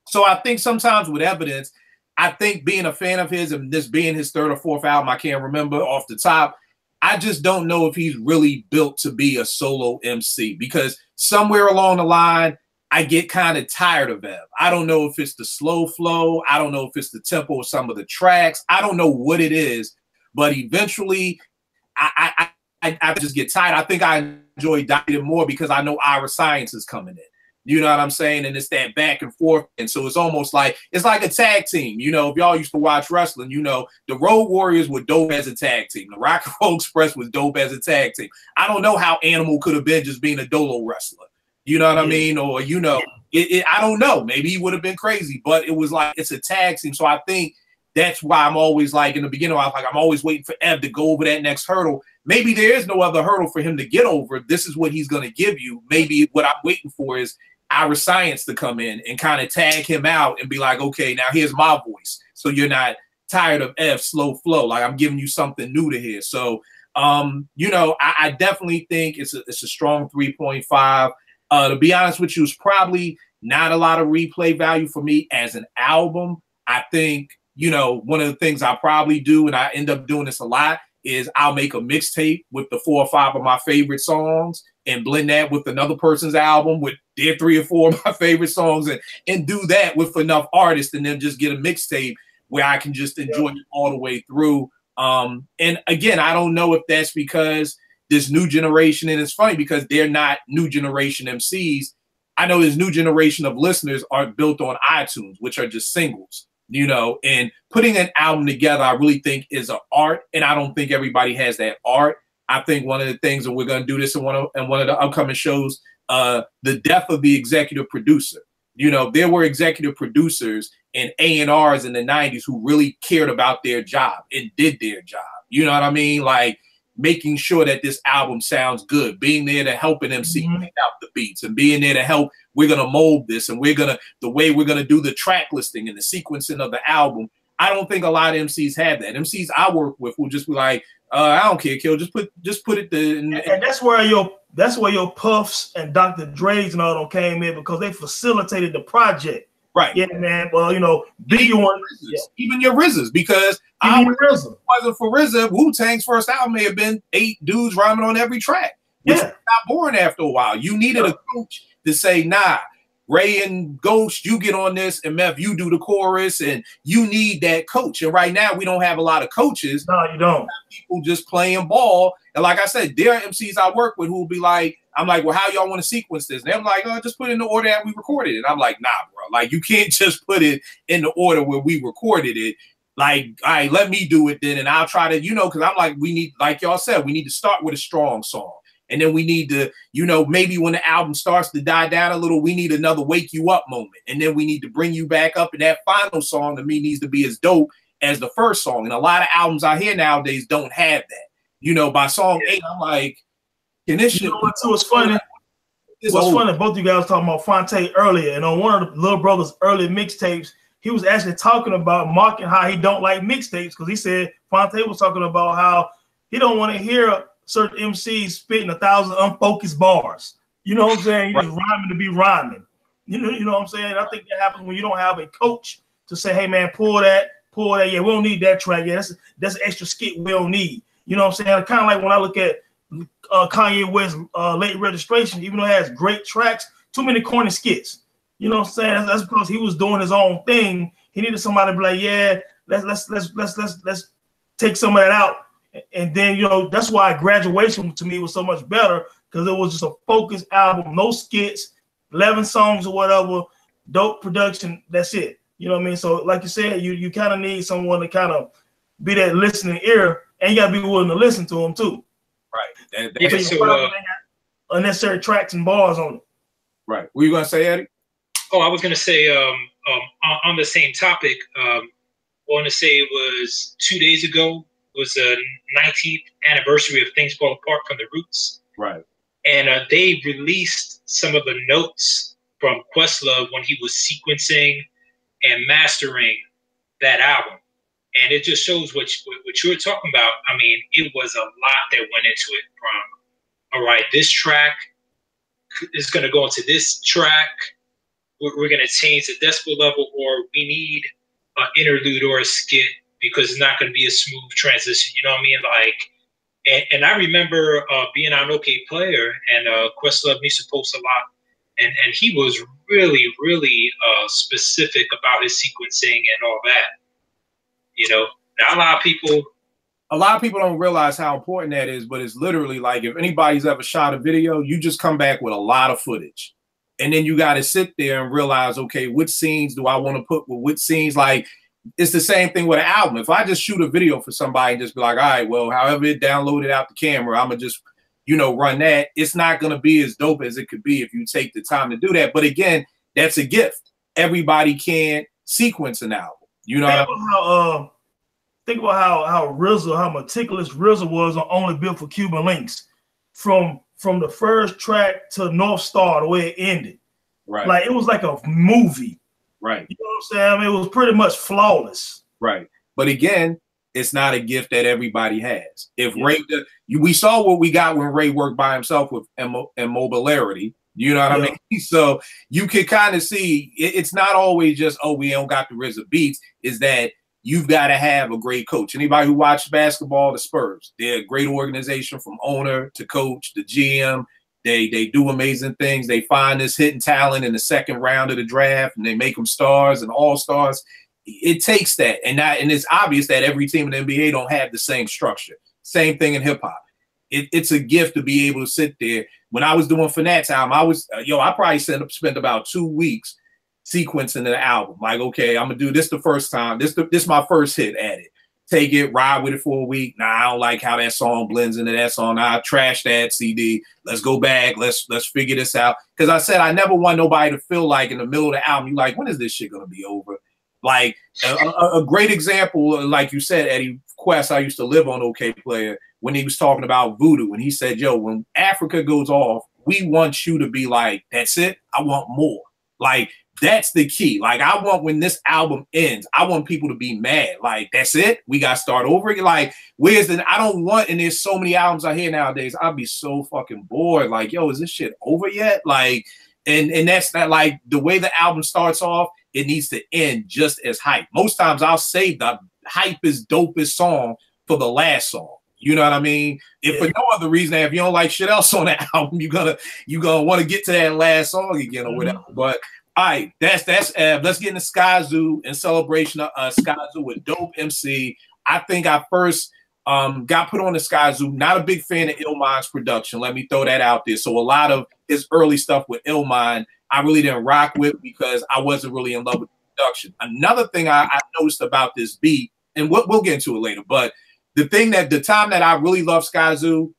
So I think sometimes with Evidence, I think being a fan of his and this being his 3rd or 4th album, I can't remember off the top, I just don't know if he's really built to be a solo MC, because somewhere along the line, I get kind of tired of Ev. I don't know if it's the slow flow. I don't know if it's the tempo of some of the tracks. I don't know what it is, but eventually I just get tired. I think I enjoy Dilated more because I know Ira Science is coming in. You know what I'm saying? And it's that back and forth. And so it's almost like, it's like a tag team. If y'all used to watch wrestling, the Road Warriors were dope as a tag team. The Rock and Roll Express was dope as a tag team. I don't know how Animal could have been just being a Dolo wrestler. You know what I mean? Or, I don't know. Maybe he would have been crazy, but it was like, it's a tag team. So I think that's why I'm always like, in the beginning, I was like, I'm always waiting for Ev to go over that next hurdle. maybe there is no other hurdle for him to get over. This is what he's going to give you. Maybe what I'm waiting for is our science to come in and kind of tag him out and be like, okay, now here's my voice. So you're not tired of F slow flow. Like, I'm giving you something new to hear. So, you know, I definitely think it's a strong 3.5. To be honest with you, it's probably not a lot of replay value for me as an album. I think, you know, one of the things I probably do, and I end up doing this a lot, is I'll make a mixtape with the 4 or 5 of my favorite songs and blend that with another person's album with their 3 or 4 of my favorite songs, and do that with enough artists, and then just get a mixtape where I can just enjoy it all the way through. And again, I don't know if that's because this new generation, and it's funny because they're not new generation MCs. I know this new generation of listeners are built on iTunes, which are just singles, you know, and putting an album together, I really think is an art. And I don't think everybody has that art. I think one of the things, and we're going to do this in one of the upcoming shows, the death of the executive producer. You know, there were executive producers and A&Rs in the 90s who really cared about their job and did their job. You know what I mean? Like, making sure that this album sounds good, being there to help an MC pick out the beats, and being there to help, we're going to mold this, and the way we're going to do the track listing and the sequencing of the album. I don't think a lot of MCs have that. MCs I work with will just be like, I don't care, Kill, just put it and that's where your Puffs and Dr. Dre's and all them came in, because they facilitated the project. Right. Yeah, man. Well, you know, even your RZAs, because wasn't for RZA, Wu-Tang's first album may have been 8 dudes rhyming on every track. Which got boring after a while. You needed a coach to say, nah, Ray and Ghost, you get on this, and Meth, you do the chorus, and you need that coach. And right now, we don't have a lot of coaches. No, you don't. People just playing ball. And like I said, there are MCs I work with who will be like, I'm like, well, how y'all want to sequence this? And they're like, oh, just put it in the order that we recorded it. I'm like, nah, bro. Like, you can't just put it in the order where we recorded it. Like, all right, let me do it then, and I'll try to, you know, because I'm like, we need, like y'all said, we need to start with a strong song. And then we need to, you know, maybe when the album starts to die down a little, we need another wake you up moment. And then we need to bring you back up. And that final song to me needs to be as dope as the first song. And a lot of albums I hear nowadays don't have that. You know, by song 8, I'm like, can this shit? You know what, too? It's funny. What's funny, both of you guys talking about Fonte earlier, and on one of the Little Brother's early mixtapes, he was actually talking about marking how he don't like mixtapes, because he said Fonte was talking about how he don't want to hear certain MCs spitting 1,000 unfocused bars. You know what I'm saying? He's just rhyming to be rhyming. You know what I'm saying? I think that happens when you don't have a coach to say, hey man, pull that. Yeah, we don't need that track. Yeah, that's an extra skit we don't need. You know what I'm saying? Kind of like when I look at Kanye West's Late Registration, even though it has great tracks, too many corny skits. You know what I'm saying? That's because he was doing his own thing. He needed somebody to be like, yeah, let's take some of that out. And then, you know, that's why Graduation to me was so much better, because it was just a focused album, no skits, 11 songs or whatever, dope production. That's it. You know what I mean? So like you said, you kind of need someone to kind of be that listening ear, and you got to be willing to listen to them too. Right. Unnecessary tracks and bars on it. Right. What are you going to say, Eddie? Oh, I was going to say on the same topic, I want to say it was 2 days ago. It was the 19th anniversary of Things Fall Apart from the Roots. Right. And they released some of the notes from Questlove when he was sequencing and mastering that album. And it just shows what you were talking about. I mean, it was a lot that went into it, from, all right, this track is going to go into this track. We're going to change the decibel level, or we need an interlude or a skit, because it's not going to be a smooth transition. You know what I mean? Like, and I remember being on OK Player, and Questlove used to post a lot, and he was really, really specific about his sequencing and all that. You know, now a lot of people don't realize how important that is, but it's literally like, if anybody's ever shot a video, you just come back with a lot of footage. And then you got to sit there and realize, okay, which scenes do I want to put with which scenes? Like, it's the same thing with an album. If I just shoot a video for somebody and just be like, all right, well, however it downloaded out the camera, I'm going to just, you know, run that. It's not going to be as dope as it could be if you take the time to do that. But again, that's a gift. Everybody can't sequence an album. You know how think about how meticulous RZA was on Only Built for Cuban Links, from the first track to North Star, the way it ended. Right. Like it was like a movie. Right. You know what I'm saying? I mean, it was pretty much flawless. Right. But again, it's not a gift that everybody has. If Ray, we saw what we got when Ray worked by himself with Immobility. You know what I mean? So you can kind of see it's not always just, oh, we don't got the RZA beats. Is that you've got to have a great coach. Anybody who watched basketball, the Spurs, they're a great organization from owner to coach, the GM. They do amazing things. They find this hidden talent in the second round of the draft, and they make them stars and all-stars. It takes that, and it's obvious that every team in the NBA don't have the same structure. Same thing in hip-hop. It's a gift to be able to sit there. When I was doing Fanat's album, I probably spent about 2 weeks sequencing the album. Like, okay, I'm going to do this the first time. This my first hit at it. Take it, ride with it for a week. Nah, I don't like how that song blends into that song. Nah, trash that CD. Let's go back. Let's figure this out. Because I said I never want nobody to feel like in the middle of the album, you're like, when is this shit going to be over? Like a great example, like you said, Eddie Quest, I used to live on OK Player, when he was talking about Voodoo, and he said, yo, when Africa goes off, we want you to be like, that's it. I want more. Like, that's the key. Like, I want when this album ends, I want people to be mad. Like, that's it. We got to start over again. Like, I don't want, and there's so many albums I hear nowadays, I'll be so fucking bored. Like, yo, is this shit over yet? Like, and that's not like the way the album starts off, it needs to end just as hype. Most times I'll save the hypest, dopest song for the last song. You know what I mean? If for no other reason, if you don't like shit else on the album, you're gonna want to get to that last song again or whatever. But all right, that's let's get into SKyzoo in celebration of SKyzoo with Dope MC. I think I first got put on the SKyzoo. Not a big fan of Illmind's production. Let me throw that out there. So a lot of his early stuff with Illmind, I really didn't rock with because I wasn't really in love with the production. Another thing I noticed about this beat, and we'll get into it later, but the time that I really love SKyzoo,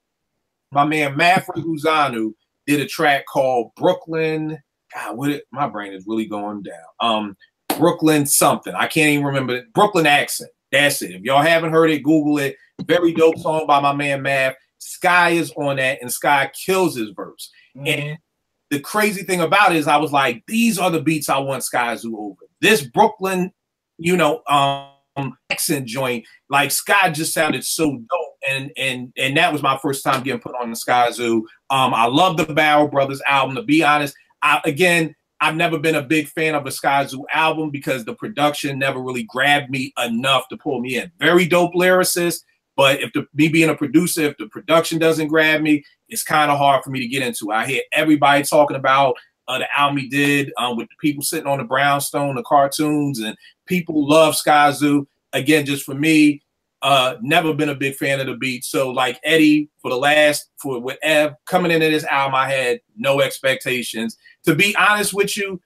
my man Mafra Guzanu did a track called Brooklyn. God, my brain is really going down. Brooklyn something. I can't even remember it. Brooklyn Accent. That's it. If y'all haven't heard it, Google it. Very dope song by my man Mav. Sky is on that, and Sky kills his verse. And the crazy thing about it is I was like, these are the beats I want SKyzoo over. This Brooklyn, accent joint, like Sky just sounded so dope. And that was my first time getting put on the SKyzoo. I love the Barrel Brothers album. To be honest, I've never been a big fan of a SKyzoo album because the production never really grabbed me enough to pull me in. Very dope lyricist, but me being a producer, if the production doesn't grab me, it's kind of hard for me to get into. I hear everybody talking about the album he did with the people sitting on the brownstone, the cartoons, and people love SKyzoo. Again, just for me, never been a big fan of the beat. So like Eddie, with Ev coming into this album, I had no expectations. To be honest with you,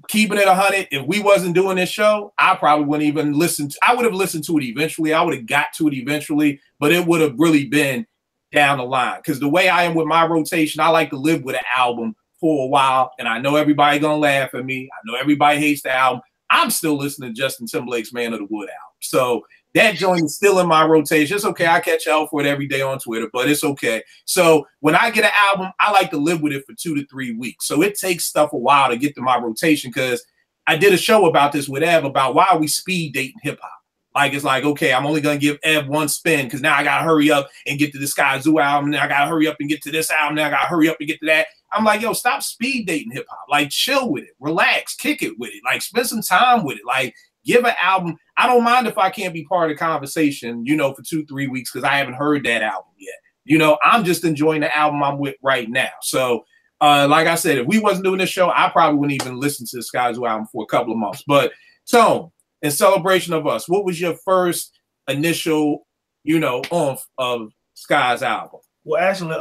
keeping it 100, if we wasn't doing this show, I probably wouldn't even listen. I would have listened to it eventually. I would have got to it eventually, but it would have really been down the line. Because the way I am with my rotation, I like to live with an album for a while, and I know everybody gonna laugh at me. I know everybody hates the album. I'm still listening to Justin Timberlake's Man of the Wood album. So that joint is still in my rotation. It's okay. I catch hell for it every day on Twitter, but it's okay. So when I get an album, I like to live with it for 2 to 3 weeks. So it takes stuff a while to get to my rotation because I did a show about this with Ev about why are we speed dating hip hop. Like, it's like, okay, I'm only going to give Ev one spin because now I got to hurry up and get to the SKyzoo album. Then I got to hurry up and get to this album. Then I got to hurry up and get to that. I'm like, yo, stop speed dating hip hop. Like, chill with it. Relax. Kick it with it. Like, spend some time with it. Like, give an album. I don't mind if I can't be part of the conversation, for 2-3 weeks because I haven't heard that album yet. I'm just enjoying the album I'm with right now. So, like I said, if we wasn't doing this show, I probably wouldn't even listen to the SKyzoo album for a couple of months. But, Tone, in celebration of us, what was your first initial, oomph of Sky's album? Well, actually,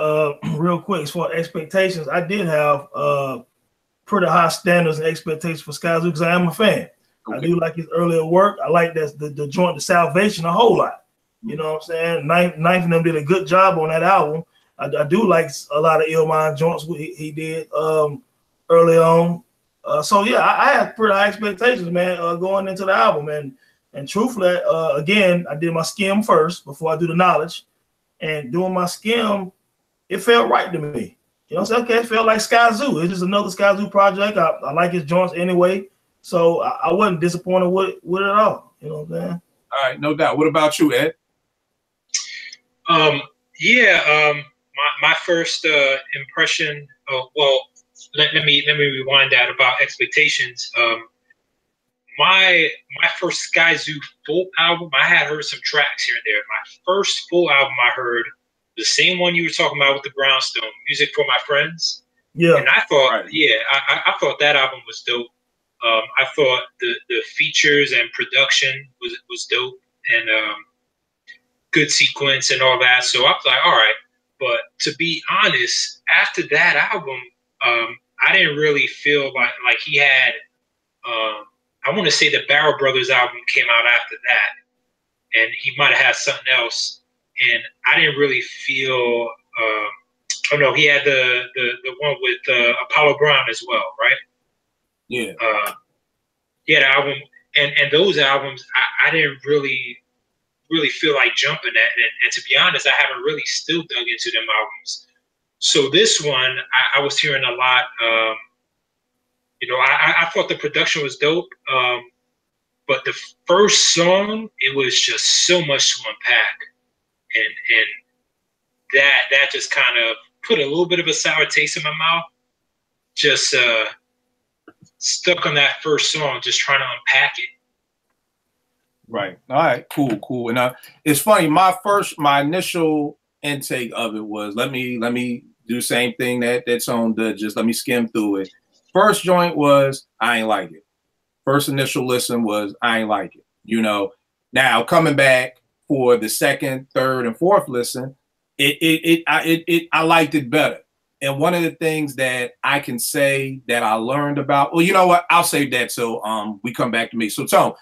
real quick, as far as expectations, I did have pretty high standards and expectations for SKyzoo because I am a fan. Okay. I do like his earlier work. I like the joint, The Salvation, a whole lot. You know what I'm saying? Ninth and them did a good job on that album. I do like a lot of Illmind joints he did early on. So yeah, I had pretty high expectations, man, going into the album. And And truthfully, again, I did my skim first before I do the knowledge. And doing my skim, it felt right to me. You know what I'm saying? Okay, it felt like SKyzoo. It's just another SKyzoo project. I like his joints anyway. So I wasn't disappointed with it at all. You know what I'm saying? All right, no doubt. What about you, Ed? My first impression of, well, let me rewind that about expectations. My first SKyzoo full album, I had heard some tracks here and there. My first full album I heard, the same one you were talking about with the Brownstone, Music for My Friends. Yeah. And I thought, I thought that album was dope. I thought the features and production was dope, and good sequence and all that. So I was like, all right. But to be honest, after that album, I didn't really feel like he had. I want to say the Barrel Brothers album came out after that, and he might have had something else. And I didn't really feel. Oh no, he had the one with Apollo Brown as well, right? Yeah. He had an album, and those albums, I didn't really feel like jumping at. And to be honest, I haven't really still dug into them albums. So this one, I was hearing a lot. I thought the production was dope, but the first song, it was just so much to unpack, and that just kind of put a little bit of a sour taste in my mouth. Just stuck on that first song, just trying to unpack it. Right. All right. Cool. And it's funny. My initial intake of it was let me do the same thing that's on the just let me skim through it. First joint was I ain't like it. First initial listen was I ain't like it. You know. Now coming back for the second, third, and fourth listen, I liked it better. And one of the things that I can say that I learned about, well, you know what? I'll save that so we come back to me. So Tone,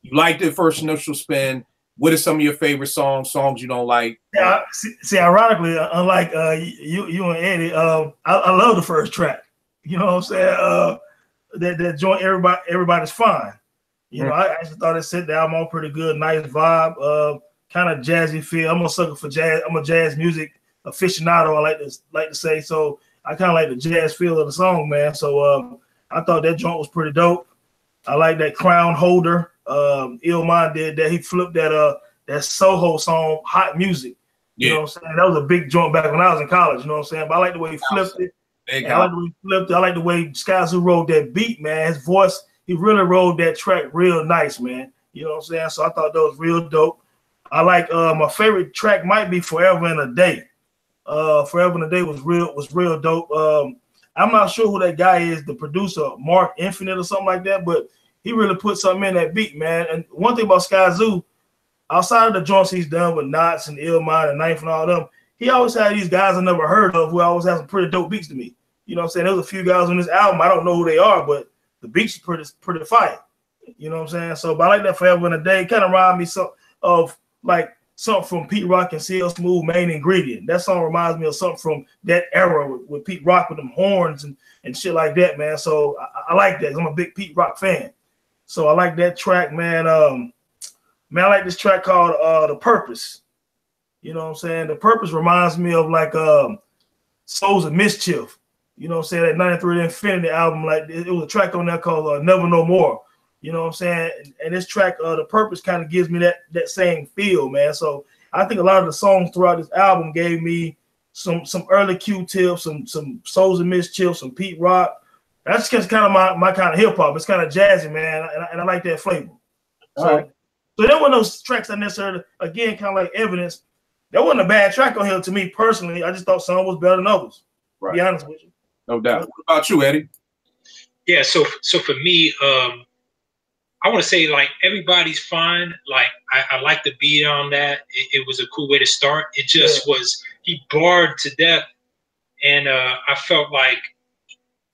you liked it first initial spin. What are some of your favorite songs you don't like? Yeah, see, ironically, unlike you and Eddie, I love the first track. You know what I'm saying? That joint, everybody's fine. You know, I actually thought it set the album on pretty good, nice vibe, kind of jazzy feel. I'm a sucker for jazz. I'm a jazz music aficionado, I like to say. So I kind of like the jazz feel of the song, man. So I thought that joint was pretty dope. I like that Crown Holder. Illmind did that. He flipped that Soho song, Hot Music. You know what I'm saying? That was a big joint back when I was in college. You know what I'm saying? But I like the way he flipped it. I like the way he flipped it. I like the way SKyzoo rode that beat, man. His voice, he really rode that track real nice, man. You know what I'm saying? So I thought that was real dope. I like my favorite track might be Forever and a Day. Forever and a Day was real dope. I'm not sure who that guy is, the producer, Mark Infinite or something like that, but he really put something in that beat, man. And one thing about SKyzoo, outside of the joints he's done with Knots and Illmind and Knife and all them, he always had these guys I never heard of who always have some pretty dope beats to me. You know what I'm saying? There's a few guys on this album, I don't know who they are, but the beats are pretty fire. You know what I'm saying? So, but I like that Forever and a Day. Kind of remind me of like something from Pete Rock and CL Smooth, Main Ingredient. That song reminds me of something from that era with Pete Rock with them horns and shit like that, man. So I like that. I'm a big Pete Rock fan. So I like that track, man. I like this track called The Purpose. You know what I'm saying? The Purpose reminds me of like Souls of Mischief. You know what I'm saying? That 93 Infinity album, like it was a track on there called Never No More. You know what I'm saying? And this track, The Purpose, kind of gives me that same feel, man. So I think a lot of the songs throughout this album gave me some early Q-Tip, some Souls of Mischief, some Pete Rock. That's just kind of my kind of hip hop. It's kind of jazzy, man, and I like that flavor. So there weren't those tracks that necessarily, again, kind of like Evidence. That wasn't a bad track on here to me personally. I just thought some was better than others. To be honest with you. No doubt. What about you, Eddie? Yeah. So for me, I want to say like everybody's fine. Like I like the beat on that. It was a cool way to start. It just was, he barred to death, and I felt like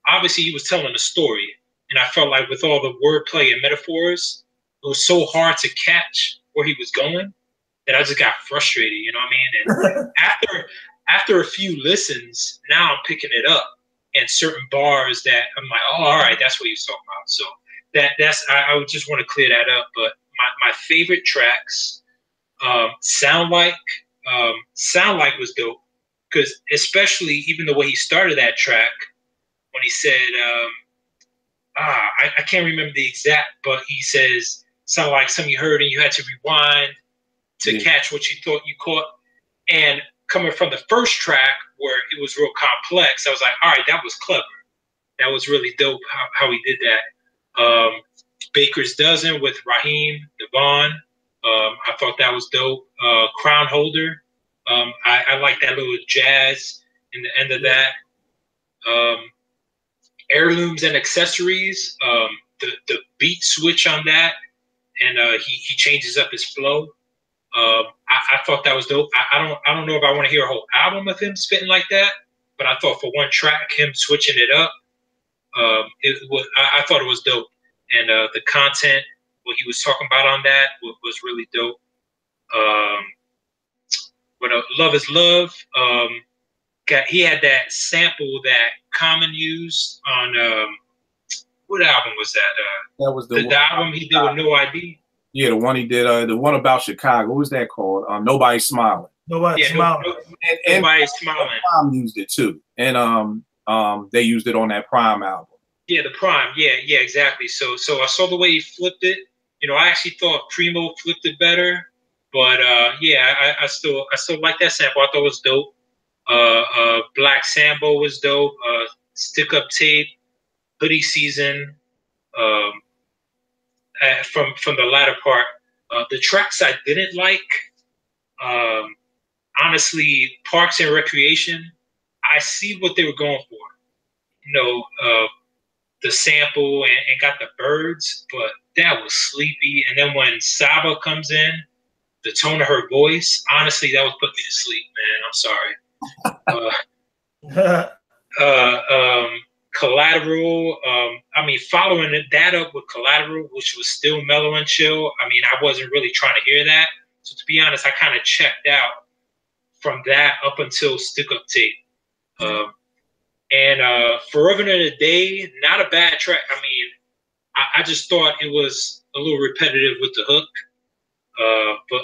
obviously he was telling a story, and I felt like with all the wordplay and metaphors, it was so hard to catch where he was going that I just got frustrated. You know what I mean? And after a few listens, now I'm picking it up, and certain bars that I'm like, oh, all right, that's what he was talking about. So I would just want to clear that up. But my favorite tracks, Sound Like was dope, because especially even the way he started that track when he said, I can't remember the exact, but he says, sound like something you heard and you had to rewind to catch what you thought you caught. And coming from the first track where it was real complex, I was like, all right, that was clever. That was really dope how he did that. Baker's Dozen with Raheem Devon. I thought that was dope. Crown Holder. I like that little jazz in the end of that. Heirlooms and Accessories. The beat switch on that, and he changes up his flow. I thought that was dope. I don't know if I want to hear a whole album of him spitting like that, but I thought for one track, him switching it up, I thought it was dope. And the content, what he was talking about on that was really dope. But Love Is Love, he had that sample that Common used on, what album was that? That was the album he did with No ID. Yeah, the one he did, the one about Chicago. What was that called? Nobody's Smiling. Nobody's Smiling. Nobody's Smiling. Prime used it too, and they used it on that Prime album. Yeah, the Prime. Yeah, exactly. So I saw the way he flipped it. You know, I actually thought Primo flipped it better, but yeah, I still like that sample. I thought it was dope. Black Sambo was dope. Stick Up Tape, Hoodie Season. From the latter part, the tracks I didn't like, honestly, Parks and Recreation. I see what they were going for. You know, the sample and got the birds, but that was sleepy. And then when Saba comes in, the tone of her voice, honestly, that was putting me to sleep, man. I'm sorry. Collateral, following that up with Collateral, which was still mellow and chill. I mean, I wasn't really trying to hear that. So to be honest, I kind of checked out from that up until Stick Up Tape. And Forever and a Day, not a bad track. I mean, I just thought it was a little repetitive with the hook.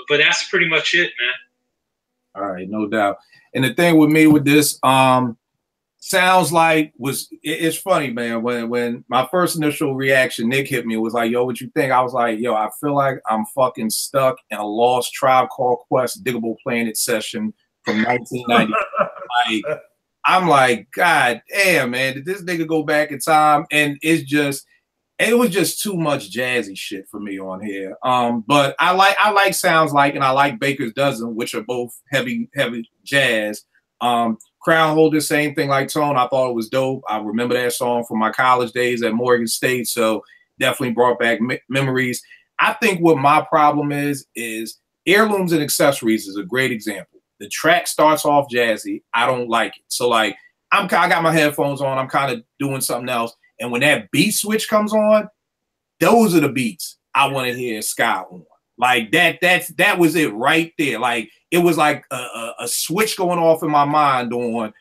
But that's pretty much it, man. All right, no doubt. And the thing with me with this, Sounds Like it's funny, man. When my first initial reaction, Nick hit me, was like, yo, what you think? I was like, yo, I feel like I'm fucking stuck in a lost Tribe Called Quest Diggable Planet session from 1990. Like, I'm like, God damn, man, did this nigga go back in time? And it was just too much jazzy shit for me on here. But I like Sounds Like, and I like Baker's Dozen, which are both heavy jazz. Crown Holder, same thing like Tone. I thought it was dope. I remember that song from my college days at Morgan State, so definitely brought back memories. I think what my problem is Heirlooms and Accessories is a great example. The track starts off jazzy. I don't like it. So like I got my headphones on. I'm kind of doing something else. And when that beat switch comes on, those are the beats I want to hear Sky on. Like that was it right there. Like it was like a switch going off in my mind on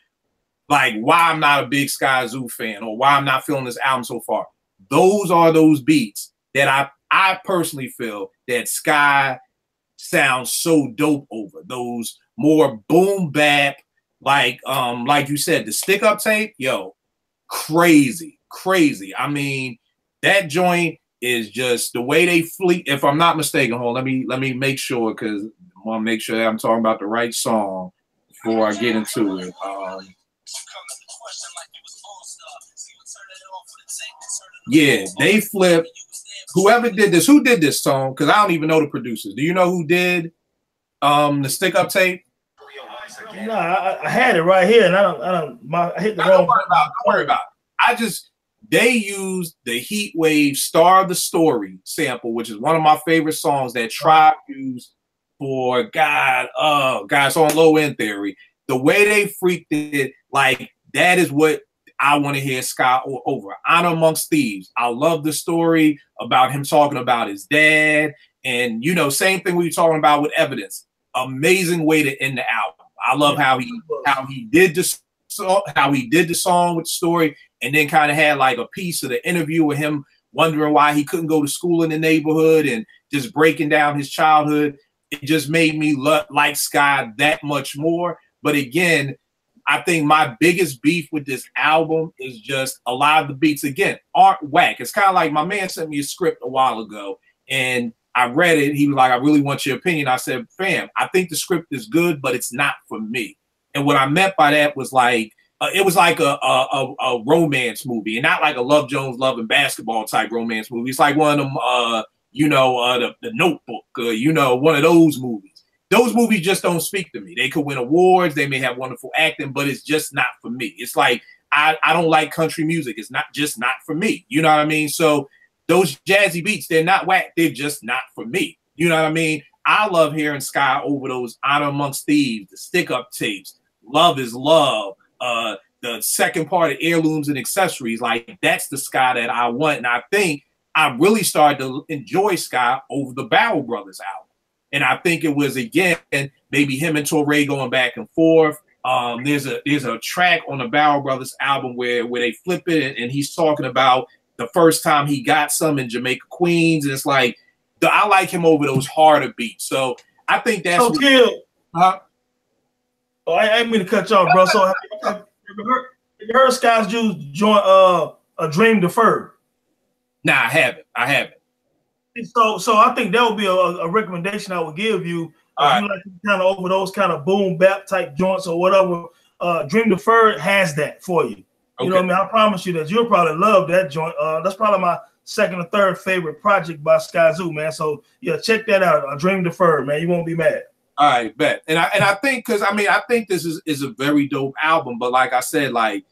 like why I'm not a big SKyzoo fan or why I'm not feeling this album so far. Those are those beats that I personally feel that Sky sounds so dope over. Those more boom bap, like you said, the Stick Up Tape, yo, crazy. I mean, that joint is just the way they fleet. If I'm not mistaken, hold on, let me make sure, because I want to make sure that I'm talking about the right song before I get into it. Yeah, they flipped. Whoever did this, who did this song? Because I don't even know the producers. Do you know who did the Stick Up Tape? No, I had it right here, and I hit the wrong. Don't worry about it. They used the Heat Wave Star of the Story sample, which is one of my favorite songs that Tribe used for it's on Low End Theory. The way they freaked it, like that is what I want to hear Sky over. Honor Amongst Thieves. I love the story about him talking about his dad, and you know, same thing we were talking about with Evidence. Amazing way to end the album. I love how he did the song with the story, and then kind of had like a piece of the interview with him wondering why he couldn't go to school in the neighborhood and just breaking down his childhood. It just made me like Sky that much more. But again, I think my biggest beef with this album is just a lot of the beats, again, aren't whack. It's kind of like my man sent me a script a while ago, and I read it. He was like, I really want your opinion. I said, fam, I think the script is good, but it's not for me. And what I meant by that was like, it was like a romance movie, and not like a Love Jones Love and Basketball type romance movie. It's like one of them, the Notebook, one of those movies. Those movies just don't speak to me. They could win awards. They may have wonderful acting, but it's just not for me. It's like, I don't like country music. It's not for me. You know what I mean? So those jazzy beats, they're not whack. They're just not for me. You know what I mean? I love hearing Sky over those Honor Amongst Thieves, the stick-up tapes, Love is Love, the second part of Heirlooms and Accessories. Like, that's the Sky that I want. And I think I really started to enjoy Sky over the Barrel Brothers album. And I think it was, again, maybe him and Torre going back and forth. There's a track on the Barrel Brothers album where they flip it, and he's talking about the first time he got some in Jamaica, Queens. And it's like, I like him over those harder beats. So I think that's so Kill. Huh? Oh, I ain't mean to cut you off, bro. So have you heard SKyzoo join A Dream Deferred? Nah, I haven't. So I think that would be a recommendation I would give you. Right. You like kind of over those kind of boom bap type joints or whatever. Dream Deferred has that for you. You know what I mean? I promise you that you'll probably love that joint. That's probably my second or third favorite project by SKyzoo, man. So yeah, check that out. A Dream Deferred, man. You won't be mad. All right, bet. And I think, because I think this is a very dope album. But like I said, like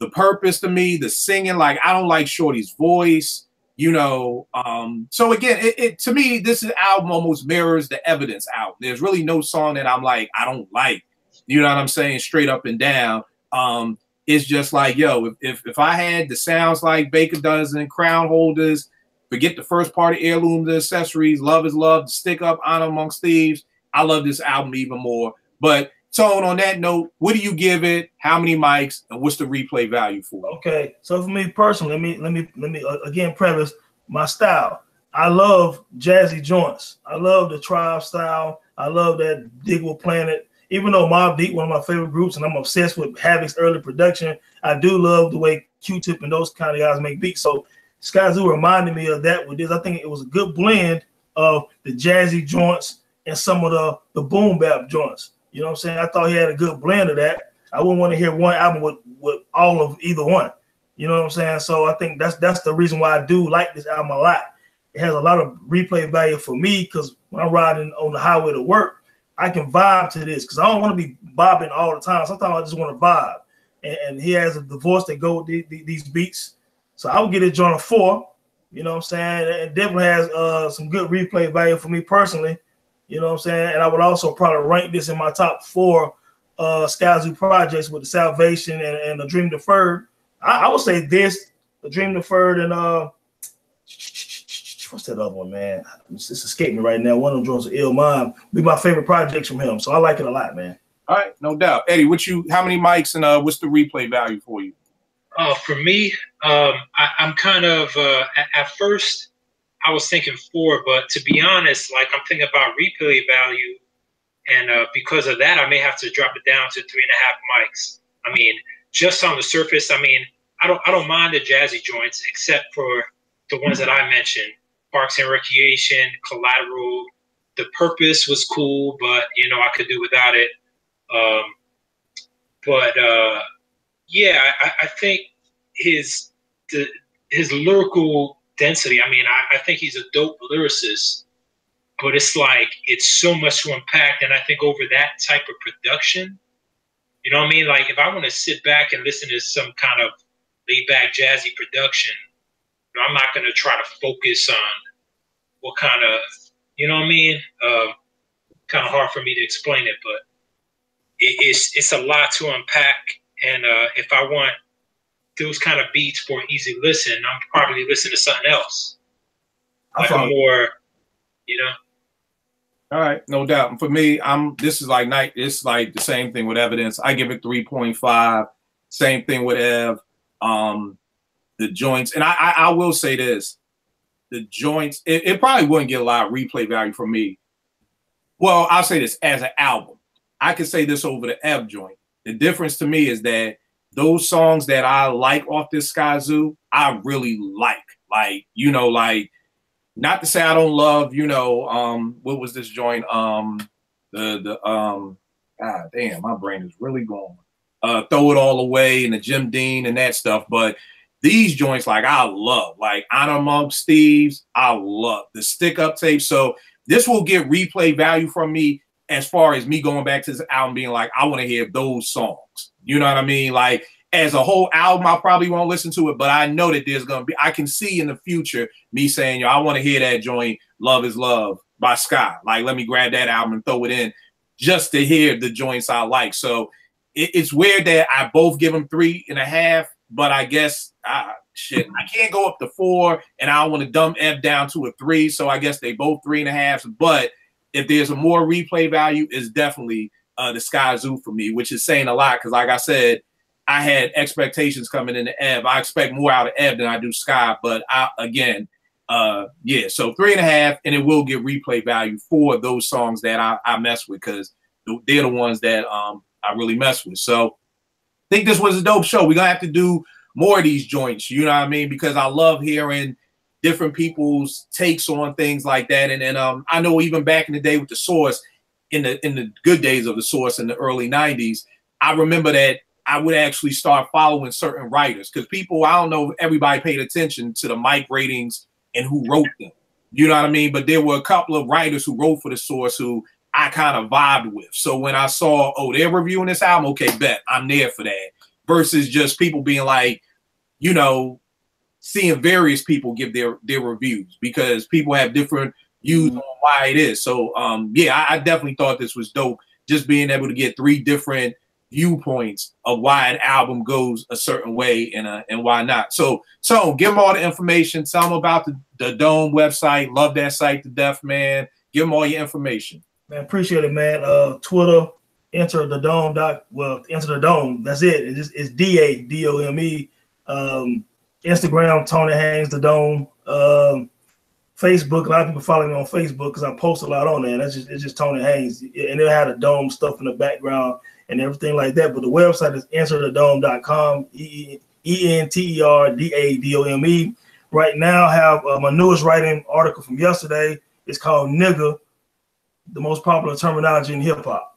the purpose to me, the singing, like I don't like Shorty's voice. So again, it to me, this album almost mirrors the Evidence album. There's really no song that I'm like, I don't like, you know what I'm saying, straight up and down. It's just like, yo, if I had the sounds like Baker Dozen, Crown Holders, forget the first part of Heirlooms and Accessories, Love is Love, Stick Up, Honor Amongst Thieves, I love this album even more. But Tone, on that note, what do you give it? How many mics? And what's the replay value for it? Okay, so for me personally, let me again preface my style. I love jazzy joints. I love the Tribe style. I love that Digable Planet. Even though Mobb Deep, one of my favorite groups, and I'm obsessed with Havoc's early production, I do love the way Q-Tip and those kind of guys make beats. So SKyzoo reminded me of that with this. I think it was a good blend of the jazzy joints and some of the boom bap joints. You know what I'm saying? I thought he had a good blend of that. I wouldn't want to hear one album with all of either one. You know what I'm saying? So I think that's the reason why I do like this album a lot. It has a lot of replay value for me because when I'm riding on the highway to work, I can vibe to this because I don't want to be bobbing all the time. Sometimes I just want to vibe. And he has the voice that go with these beats. So I would get it joint a 4. You know what I'm saying? It definitely has some good replay value for me personally. You know what I'm saying? And I would also probably rank this in my top 4 SKyzoo projects with the Salvation and the Dream Deferred. I would say this, the Dream Deferred, and what's that other one, man? It's escaping me right now. One of them joints, Ill Mind, be my favorite projects from him. So I like it a lot, man. All right, no doubt. Eddie, how many mics and what's the replay value for you? For me, I'm kind of at first I was thinking 4, but to be honest, like I'm thinking about replay value, and because of that, I may have to drop it down to 3.5 mics. I mean, just on the surface, I mean, I don't mind the jazzy joints except for the ones that I mentioned: Parks and Recreation, Collateral. The Purpose was cool, but I could do without it. Yeah, I think his lyrical density. I mean, I think he's a dope lyricist, but it's like it's so much to unpack. And I think over that type of production, you know what I mean? Like if I want to sit back and listen to some kind of laid back jazzy production, I'm not going to try to focus on what kind of, you know what I mean? Kind of hard for me to explain it, but it's a lot to unpack. And if I want those kind of beats for an easy listen, I'm probably listening to something else. Like a more, All right, no doubt. And for me, it's like the same thing with Evidence. I give it 3.5. Same thing with Ev. The joints, and I will say this: the joints, it probably wouldn't get a lot of replay value from me. Well, I'll say this as an album. I could say this over the Ebb joint. The difference to me is that those songs that I like off this SKyzoo, I really like. Like, you know, like, not to say I don't love, you know, what was this joint? God damn, my brain is really going. Throw It All Away and the Jim Dean and that stuff. But these joints, like, I love. Like, Honor Amongst Thieves, I love. The Stick Up tape. So this will get replay value from me as far as me going back to this album being like, I want to hear those songs. You know what I mean? Like, as a whole album, I probably won't listen to it, but I know that there's going to be, I can see in the future me saying, yo, I want to hear that joint, Love Is Love by Sky. Like, let me grab that album and throw it in just to hear the joints I like. So it's weird that I both give them 3.5, but I guess, shit, I can't go up to 4, and I don't want to dumb Ebb down to a 3, so I guess they both 3.5s. But if there's a more replay value, it's definitely the SKyzoo for me, which is saying a lot because, like I said, I had expectations coming into Ebb. I expect more out of Ebb than I do Sky, but again, yeah, so 3.5, and it will get replay value for those songs that I mess with because they're the ones that I really mess with. So I think this was a dope show. We're gonna have to do more of these joints, you know what I mean? Because I love hearing different people's takes on things like that. And then I know even back in the day with the Source, in the good days of the Source in the early 90s, I remember that I would actually start following certain writers because people, I don't know if everybody paid attention to the mic ratings and who wrote them. You know what I mean? But there were a couple of writers who wrote for the Source who I kind of vibed with. So when I saw, oh, they're reviewing this album, okay, bet, I'm there for that. Versus just people being like, you know, seeing various people give their reviews because people have different views on why it is. So, yeah, I definitely thought this was dope, just being able to get 3 different viewpoints of why an album goes a certain way and why not. So give them all the information. Tell them about the Dome website. Love that site to death, man. Give them all your information. Man, appreciate it, man. Twitter, enter the Dome. Enter the Dome. That's it. It's DADOME. Instagram, Tony Haynes the Dome. Facebook, a lot of people follow me on Facebook because I post a lot on there. It's just Tony Haynes, and it'll have the Dome stuff in the background and everything like that. But the website is enterthedome.com. ENTERDADOME. Right now, I have my newest writing article from yesterday. It's called "Nigga," the most popular terminology in hip hop.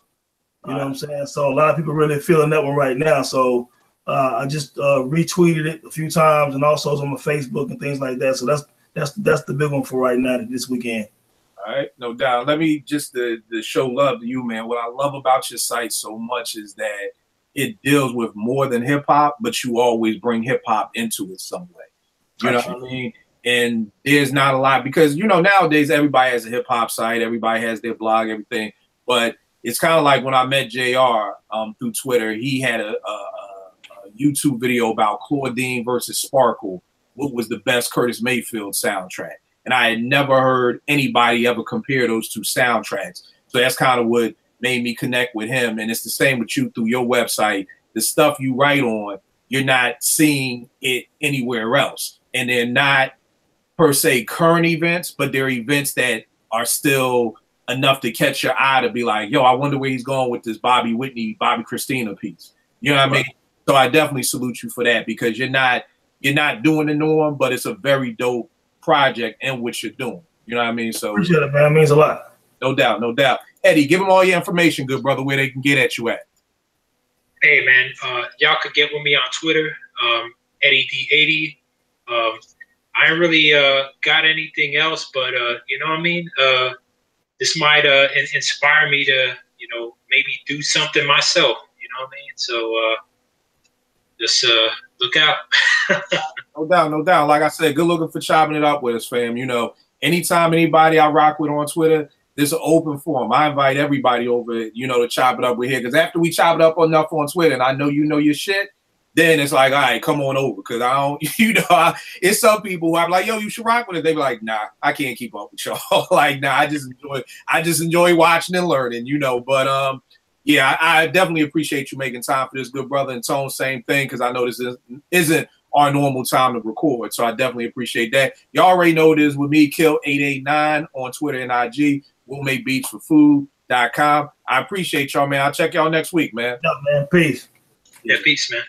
You know what I'm saying? So a lot of people really feeling that one right now. So I just retweeted it a few times, and also it's on my Facebook and things like that. So that's the big one for right now this weekend. All right, no doubt. Let me just to show love to you, man. What I love about your site so much is that it deals with more than hip hop, but you always bring hip hop into it some way. You know what I mean? And there's not a lot because, you know, nowadays everybody has a hip hop site, everybody has their blog, everything. But it's kind of like when I met JR through Twitter, he had a YouTube video about Claudine versus Sparkle. What was the best Curtis Mayfield soundtrack? And I had never heard anybody ever compare those two soundtracks. So that's kind of what made me connect with him. And it's the same with you through your website. The stuff you write on, you're not seeing it anywhere else. And they're not per se current events, but they're events that are still enough to catch your eye to be like, yo, I wonder where he's going with this Bobby Christina piece. You know what I mean? So I definitely salute you for that because you're not doing the norm, but it's a very dope project in what you're doing. You know what I mean? So appreciate it, man. It means a lot. No doubt, no doubt. Eddie, give them all your information, good brother, where they can get at you at. Hey, man, y'all could get with me on Twitter, Eddie D80. I ain't really got anything else, but you know what I mean? This might inspire me to, you know, maybe do something myself. You know what I mean? So just look out. No doubt. Like I said, good looking for chopping it up with us, fam. You know, anytime anybody I rock with on Twitter, this is an open forum. I invite everybody over, you know, to chop it up with here. Because after we chop it up enough on Twitter, and I know you know your shit, then it's like, all right, come on over. Because I don't, you know, it's some people who I'm like, yo, you should rock with it. They be like, nah, I can't keep up with y'all. Like, nah, I just enjoy watching and learning, you know. But yeah, I definitely appreciate you making time for this, good brother. And Tone, same thing, because I know this isn't our normal time to record. So I definitely appreciate that. Y'all already know it is with me, Kill889 on Twitter and IG. We'll make beats for food.com. I appreciate y'all, man. I'll check y'all next week, man. Yeah, man. Peace. Yeah, peace, man.